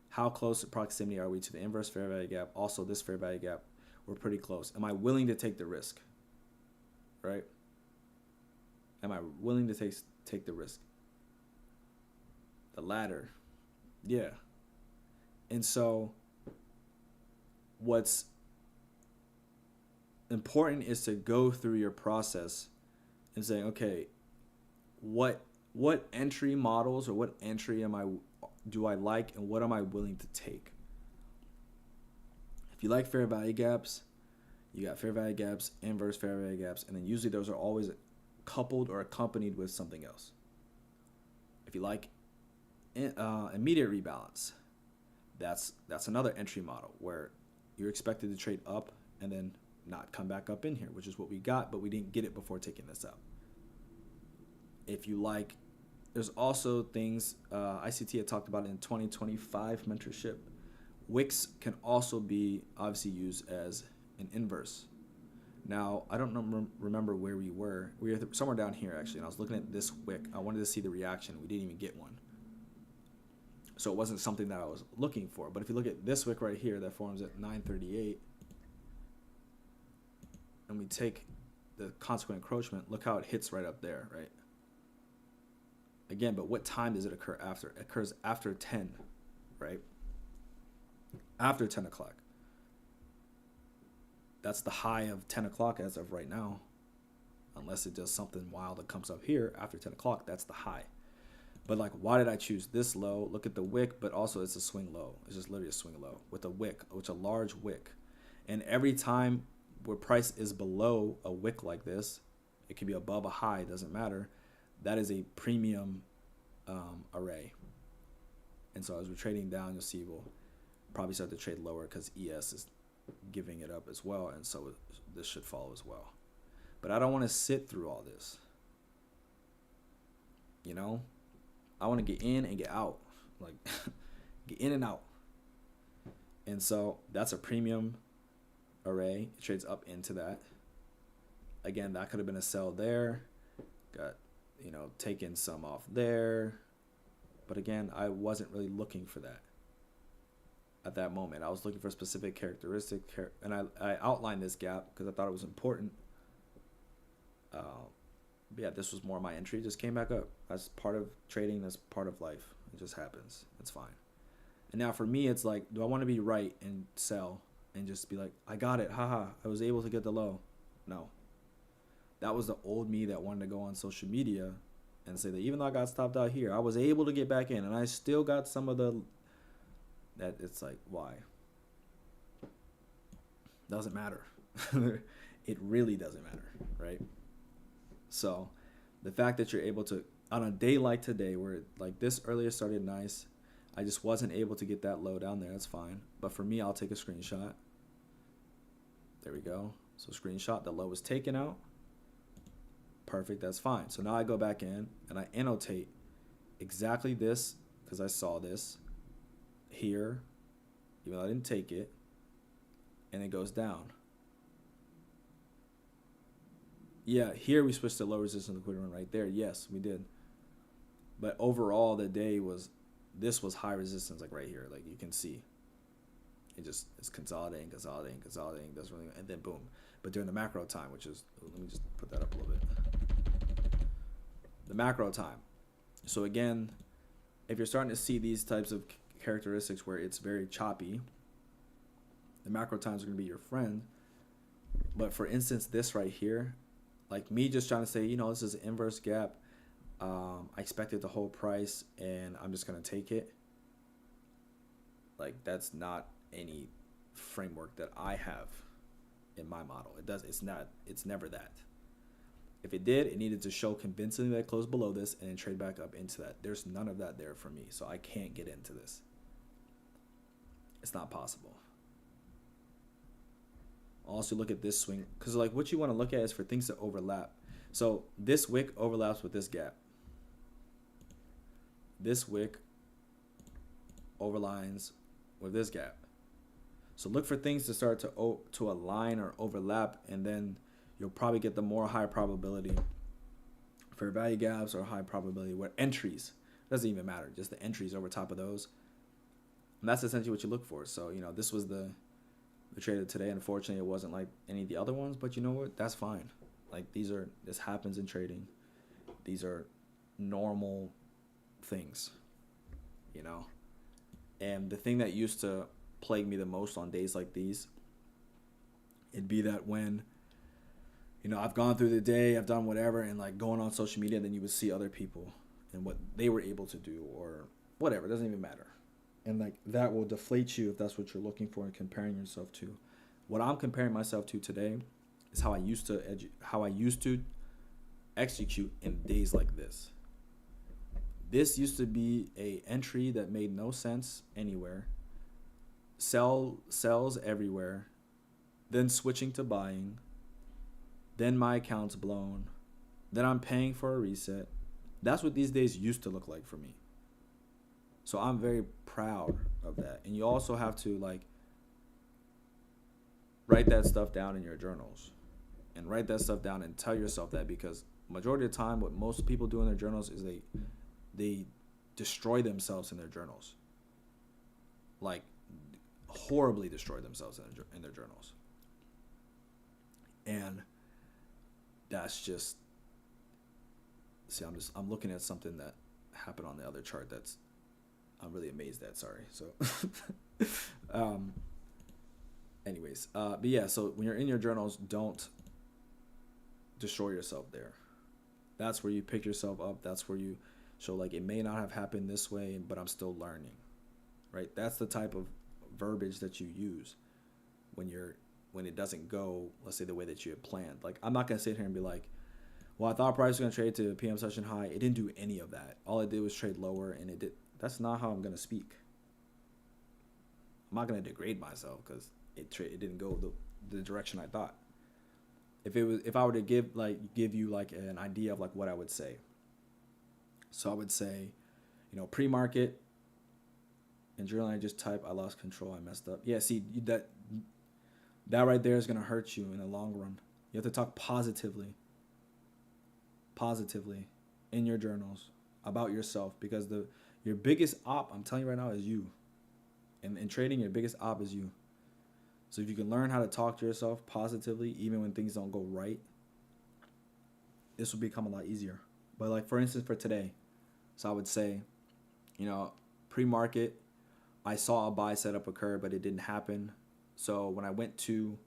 Speaker 1: How close in proximity are we to the inverse fair value gap? Also, this fair value gap, we're pretty close. Am I willing to take the risk? Right? Am I willing to take the risk? The latter. Yeah. And so what's important is to go through your process and saying, okay, what entry models or what entry do I like and what am I willing to take? If you like fair value gaps, you got fair value gaps, inverse fair value gaps, and then usually those are always coupled or accompanied with something else. If you like immediate rebalance, that's another entry model where you're expected to trade up and then not come back up in here, which is what we got, but we didn't get it before taking this out. If you like, there's also things ICT had talked about in 2025 mentorship. Wicks can also be obviously used as an inverse. Now, I don't remember where we were. We were somewhere down here, actually, and I was looking at this wick. I wanted to see the reaction. We didn't even get one. So it wasn't something that I was looking for. But if you look at this wick right here that forms at 938, and we take the consequent encroachment, look how it hits right up there, right? Again, but what time does it occur after? It occurs after 10, right? After 10 o'clock. That's the high of 10 o'clock as of right now. Unless it does something wild that comes up here after 10 o'clock, that's the high. But like, why did I choose this low? Look at the wick, but also it's a swing low. It's just literally a swing low with a wick, which a large wick. And every time where price is below a wick like this, it can be above a high, it doesn't matter. That is a premium array. And so as we're trading down, you'll see we'll probably start to trade lower because ES is giving it up as well, and so this should follow as well. But I don't want to sit through all this. You know, I want to get in and get out, like get in and out. And so that's a premium array. It trades up into that. Again, that could have been a sell there. Got, you know, taken some off there. But again, I wasn't really looking for that at that moment. I was looking for a specific characteristic, and I outlined this gap because I thought it was important. Yeah, this was more my entry. It just came back up. That's part of trading. That's part of life. It just happens. It's fine. And now for me, it's like, do I want to be right and sell and just be like, I got it, haha, I was able to get the low? No. That was the old me that wanted to go on social media and say that even though I got stopped out here, I was able to get back in, and I still got some of the, that it's like, why? Doesn't matter. It really doesn't matter, right? So the fact that you're able to, on a day like today where like this earlier started nice, I just wasn't able to get that low down there. That's fine. But for me, I'll take a screenshot. There we go. So screenshot, the low was taken out. Perfect, that's fine. So now I go back in and I annotate exactly this because I saw this here, even though I didn't take it, and it goes down. Yeah, here we switched to low resistance liquidity run right there. Yes, we did. But overall, the day was, this was high resistance, like right here. Like you can see, it's consolidating, doesn't really, and then boom. But during the macro time, which is, let me just put that up a little bit. The macro time. So again, if you're starting to see these types of characteristics where it's very choppy, the macro times are going to be your friend. But for instance, this right here, like me just trying to say, you know, this is an inverse gap. I expected the whole price and I'm just going to take it. Like that's not any framework that I have in my model. It's not. It's never that. If it did, it needed to show convincingly that it closed below this and then trade back up into that. There's none of that there for me, so I can't get into this. It's not possible. Also look at this swing, because like what you want to look at is for things to overlap. So this wick overlaps with this gap. This wick overlines with this gap. So look for things to start to align or overlap, and then you'll probably get the more high probability fair value gaps or high probability where entries. Doesn't even matter, just the entries over top of those. And that's essentially what you look for. So, you know, this was the trade of today. Unfortunately, it wasn't like any of the other ones, but you know what? That's fine. Like this happens in trading. These are normal things, you know? And the thing that used to plague me the most on days like these, it'd be that when, you know, I've gone through the day, I've done whatever, and like going on social media, then you would see other people and what they were able to do or whatever. It doesn't even matter. And like that will deflate you if that's what you're looking for and comparing yourself to. What I'm comparing myself to today is how I used to execute in days like this. This used to be a entry that made no sense anywhere. Sells everywhere, then switching to buying, then my account's blown, then I'm paying for a reset. That's what these days used to look like for me. So I'm very proud of that. And you also have to like write that stuff down in your journals and write that stuff down and tell yourself that, because majority of the time what most people do in their journals is they destroy themselves in their journals. Like horribly destroy themselves in their journals. And that's just, see, I'm looking at something that happened on the other chart that's I'm really amazed at, sorry. So anyways, but yeah, so when you're in your journals, don't destroy yourself there. That's where you pick yourself up. That's where you show like it may not have happened this way, but I'm still learning, right? That's the type of verbiage that you use when it doesn't go, let's say, the way that you had planned. Like I'm not gonna sit here and be like, well, I thought price was gonna trade to a PM session high. It didn't do any of that. All it did was trade lower, and it did. That's not how I'm gonna speak. I'm not gonna degrade myself because it didn't go the direction I thought. If I were to give you like an idea of like what I would say. So I would say, you know, pre-market. In journal, I just type, I lost control, I messed up. Yeah, see, that right there is going to hurt you in the long run. You have to talk positively in your journals about yourself, because your biggest op, I'm telling you right now, is you. And in trading, your biggest op is you. So if you can learn how to talk to yourself positively, even when things don't go right, this will become a lot easier. But like, for instance, for today, so I would say, you know, pre-market, I saw a buy setup occur, but it didn't happen. So when I went to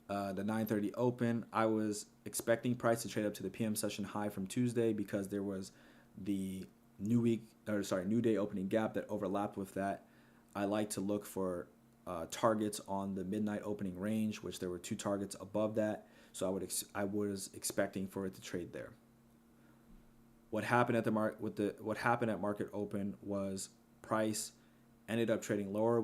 Speaker 1: the 9:30 open, I was expecting price to trade up to the PM session high from Tuesday, because there was the new day opening gap that overlapped with that. I like to look for targets on the midnight opening range, which there were 2 targets above that. So I was expecting for it to trade there. What happened at what happened at market open was price ended up trading lower,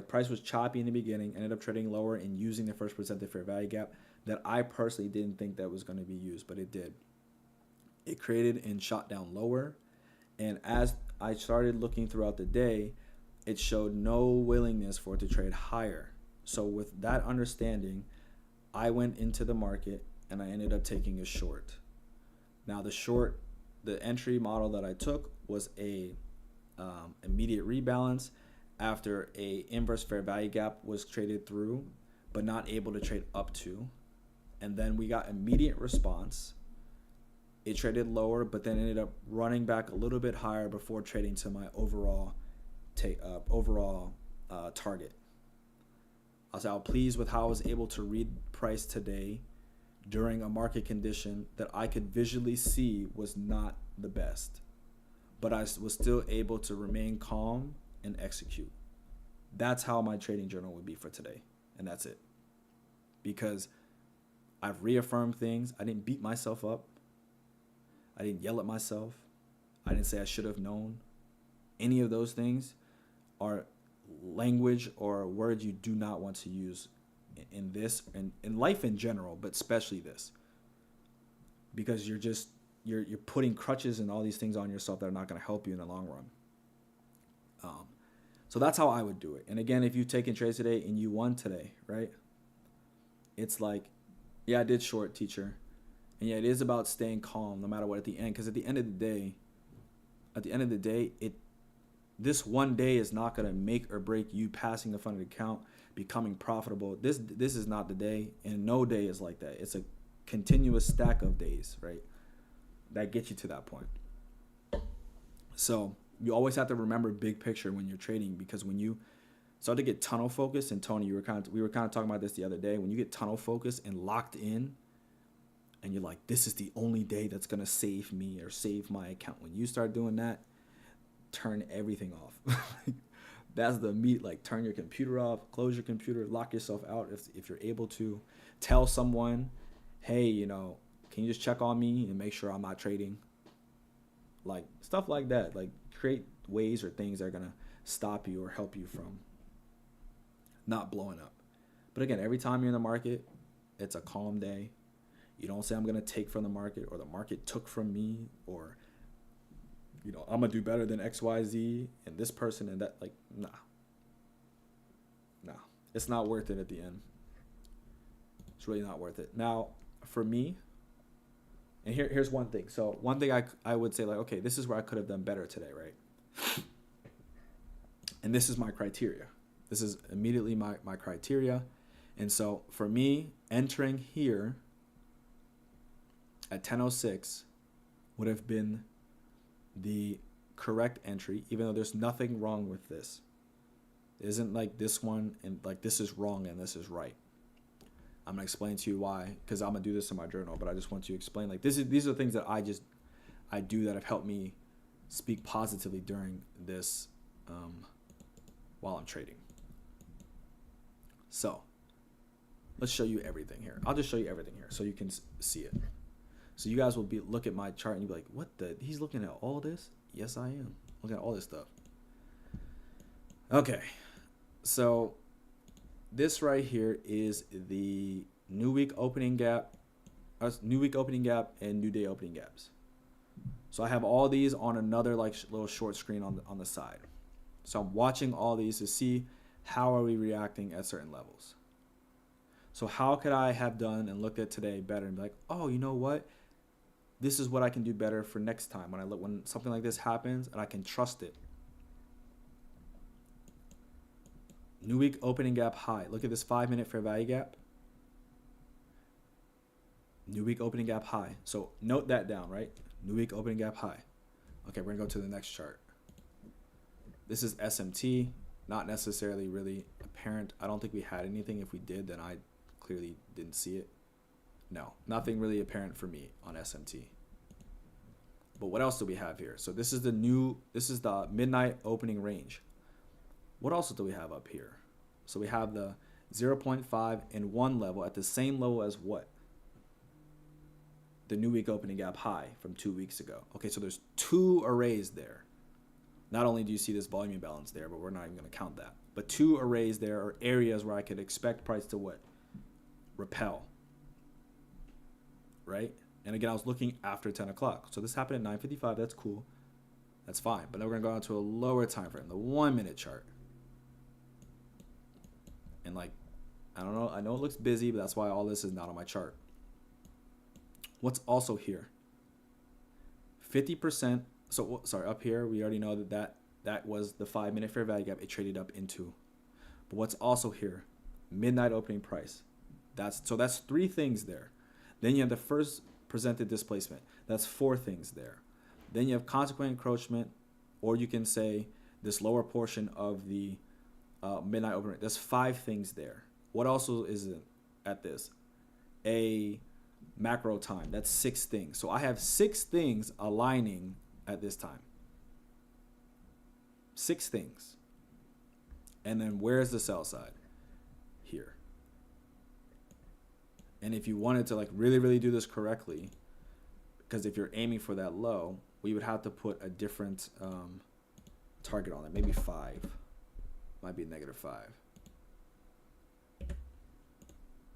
Speaker 1: price was choppy in the beginning, ended up trading lower and using the first presented fair value gap that I personally didn't think that was going to be used, but it did. It created and shot down lower, and as I started looking throughout the day, it showed no willingness for it to trade higher. So with that understanding, I went into the market and I ended up taking a short. Now the entry model that I took was a immediate rebalance after a inverse fair value gap was traded through but not able to trade up to, and then we got immediate response. It traded lower but then ended up running back a little bit higher before trading to my overall target. I was pleased with how I was able to read price today during a market condition that I could visually see was not the best, but I was still able to remain calm and execute. That's how my trading journal would be for today. And that's it. Because I've reaffirmed things. I didn't beat myself up. I didn't yell at myself. I didn't say I should have known. Any of those things are language or words you do not want to use in this and in life in general, but especially this. Because you're putting crutches and all these things on yourself that are not going to help you in the long run. So that's how I would do it. And again, if you've taken trades today and you won today, right? It's like, yeah, I did short, teacher. And yeah, it is about staying calm no matter what at the end. Because at the end of the day, this one day is not going to make or break you passing the funded account, becoming profitable. This is not the day, and no day is like that. It's a continuous stack of days, right? That get you to that point. So you always have to remember big picture when you're trading, because when you start to get tunnel focused, and Tony, we were kind of talking about this the other day. When you get tunnel focused and locked in, and you're like, this is the only day that's gonna save me or save my account. When you start doing that, turn everything off. That's the meat. Like, turn your computer off, close your computer, lock yourself out if you're able to. Tell someone, hey, can you just check on me and make sure I'm not trading? Like, stuff like that. Like, create ways or things that are going to stop you or help you from not blowing up. But again, every time you're in the market, it's a calm day. You don't say I'm going to take from the market, or the market took from me, or, I'm going to do better than XYZ and this person and that. Like, nah. It's not worth it at the end. It's really not worth it. Now, for me, and here's one thing. So one thing I would say, like, okay, this is where I could have done better today, right? And this is my criteria. This is immediately my criteria. And so for me, entering here at 10:06 would have been the correct entry, even though there's nothing wrong with this. It isn't like this one and like this is wrong and this is right. I'm gonna explain to you why, because I'm gonna do this in my journal, but I just want to explain, like, these are things that I do that have helped me speak positively during this while I'm trading. So let's show you everything here. I'll just show you everything here so you can see it. So you guys will look at my chart and you'll be like, he's looking at all this? Yes, I am looking at all this stuff. Okay, so this right here is the new week opening gap, and new day opening gaps. So I have all these on another little short screen on the side. So I'm watching all these to see how are we reacting at certain levels. So how could I have done and looked at today better and be like, oh, you know what? This is what I can do better for next time when something like this happens, and I can trust it. New week opening gap high. Look at this 5-minute fair value gap. New week opening gap high. So note that down, right? New week opening gap high. Okay, we're gonna go to the next chart. This is SMT. Not necessarily really apparent. I don't think we had anything. If we did, then I clearly didn't see it. No, nothing really apparent for me on SMT. But what else do we have here? So this is the midnight opening range. What else do we have up here? So we have the 0.5 and 1 level at the same level as what? The new week opening gap high from 2 weeks ago. Okay, so there's 2 arrays there. Not only do you see this volume imbalance there, but we're not even going to count that. But 2 arrays there are areas where I could expect price to what? Repel. Right? And again, I was looking after 10 o'clock. So this happened at 9:55. That's cool. That's fine. But then we're going to go on to a lower time frame, the 1-minute chart. And I don't know. I know it looks busy, but that's why all this is not on my chart. What's also here? 50%. So, sorry, up here, we already know that was the 5-minute fair value gap it traded up into. But what's also here? Midnight opening price. That's 3 things there. Then you have the first presented displacement. That's 4 things there. Then you have consequent encroachment, or you can say this lower portion of the midnight opening. There's 5 things there. What also is it at this? A macro time. That's 6 things. So I have 6 things aligning at this time. 6 things. And then where's the sell side? Here. And if you wanted to like really do this correctly, because if you're aiming for that low, we would have to put a different target on it. Maybe 5. Might be -5.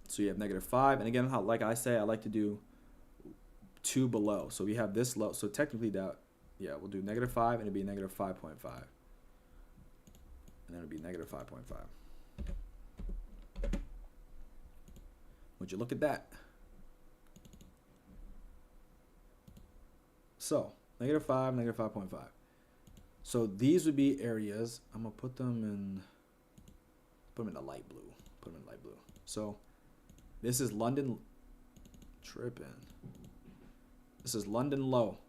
Speaker 1: So you have -5. And again, like I say, I like to do 2 below. So we have this low. So technically that, yeah, we'll do -5 and it'd be -5.5. And then it'd be -5.5. Would you look at that? So -5, -5.5. So these would be areas. I'm gonna put them in the light blue. Put them in light blue. So this is London tripping. This is London low.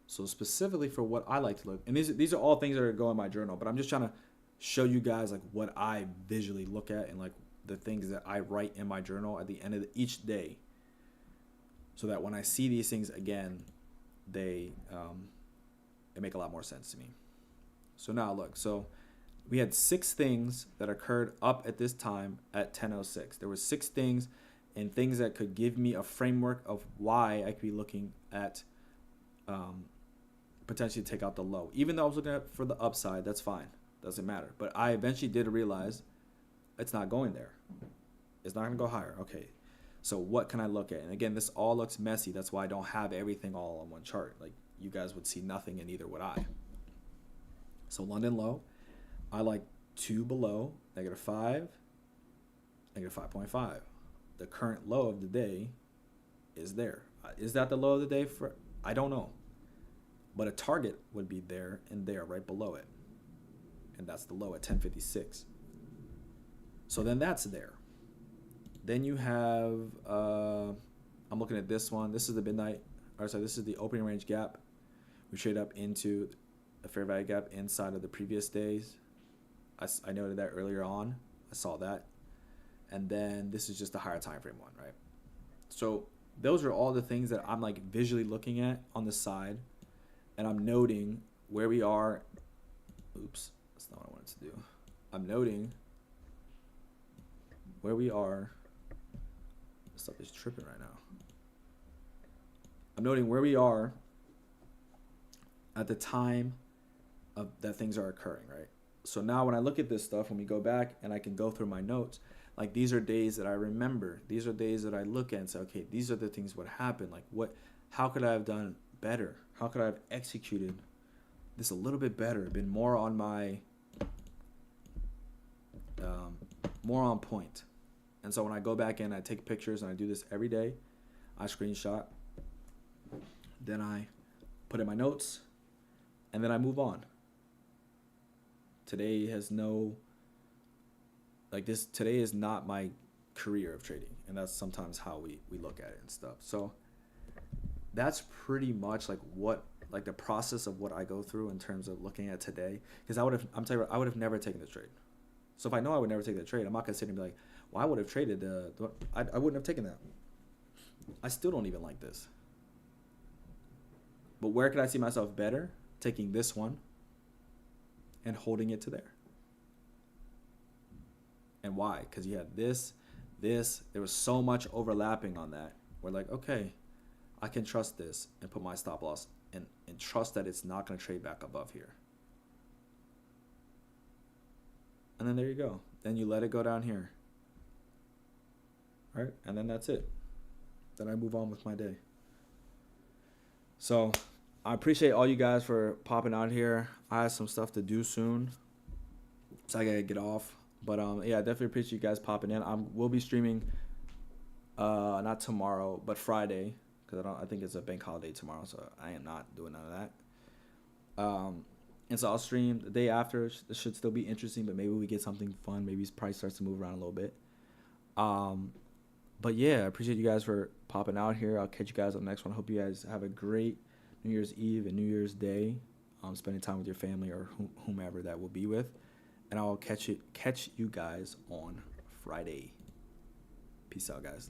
Speaker 1: So specifically for what I like to look, and these are all things that are going in my journal, but I'm just trying to show you guys like what I visually look at and like the things that I write in my journal at the end of each day, so that when I see these things again, they make a lot more sense to me. So now look, so we had 6 things that occurred up at this time at 10:06. There were 6 things and things that could give me a framework of why I could be looking at potentially take out the low. Even though I was looking at for the upside, that's fine. Doesn't matter. But I eventually did realize it's not going there. It's not going to go higher. Okay. So what can I look at? And again, this all looks messy. That's why I don't have everything all on one chart. Like you guys would see nothing, and neither would I. So London low, I like 2 below, -5, -5.5. The current low of the day is there. Is that the low of the day? I don't know. But a target would be there and there right below it. And that's the low at 10:56. So then that's there. Then you have, I'm looking at this one. This is the midnight, or sorry, this is the opening range gap. We trade up into a fair value gap inside of the previous days. I noted that earlier on. I saw that. And then this is just the higher time frame one, right? So those are all the things that I'm like visually looking at on the side, and I'm noting where we are. Oops, that's not what I wanted to do. I'm noting where we are. This stuff is tripping right now. I'm noting where we are at the time of that things are occurring, right? So now when I look at this stuff, when we go back and I can go through my notes, like these are days that I remember. These are days that I look at and say, okay, these are the things what happened. Like how could I have done better? How could I have executed this a little bit better? Been more on my, more on point. And so when I go back in, I take pictures, and I do this every day. I screenshot. Then I put in my notes, and then I move on. Today has no, like this, today is not my career of trading. And that's sometimes how we look at it and stuff. So that's pretty much like the process of what I go through in terms of looking at today. Because I would have never taken the trade. So if I know I would never take the trade, I'm not going to sit and be like, well, I would have traded, I wouldn't have taken that. I still don't even like this. But where could I see myself better? Taking this one and holding it to there. And why? Because you had this, there was so much overlapping on that. We're like, okay, I can trust this and put my stop loss and trust that it's not going to trade back above here. And then there you go. Then you let it go down here. All right? And then that's it. Then I move on with my day. So I appreciate all you guys for popping out here. I have some stuff to do soon, so I gotta get off. But yeah, I definitely appreciate you guys popping in. We'll be streaming not tomorrow, but Friday, because I think it's a bank holiday tomorrow, so I am not doing none of that. And so I'll stream the day after. It should still be interesting, but maybe we get something fun. Maybe his price starts to move around a little bit. But yeah, I appreciate you guys for popping out here. I'll catch you guys on the next one. I hope you guys have a great New Year's Eve and New Year's Day, spending time with your family or whomever that will be with. And I'll catch you guys on Friday. Peace out, guys.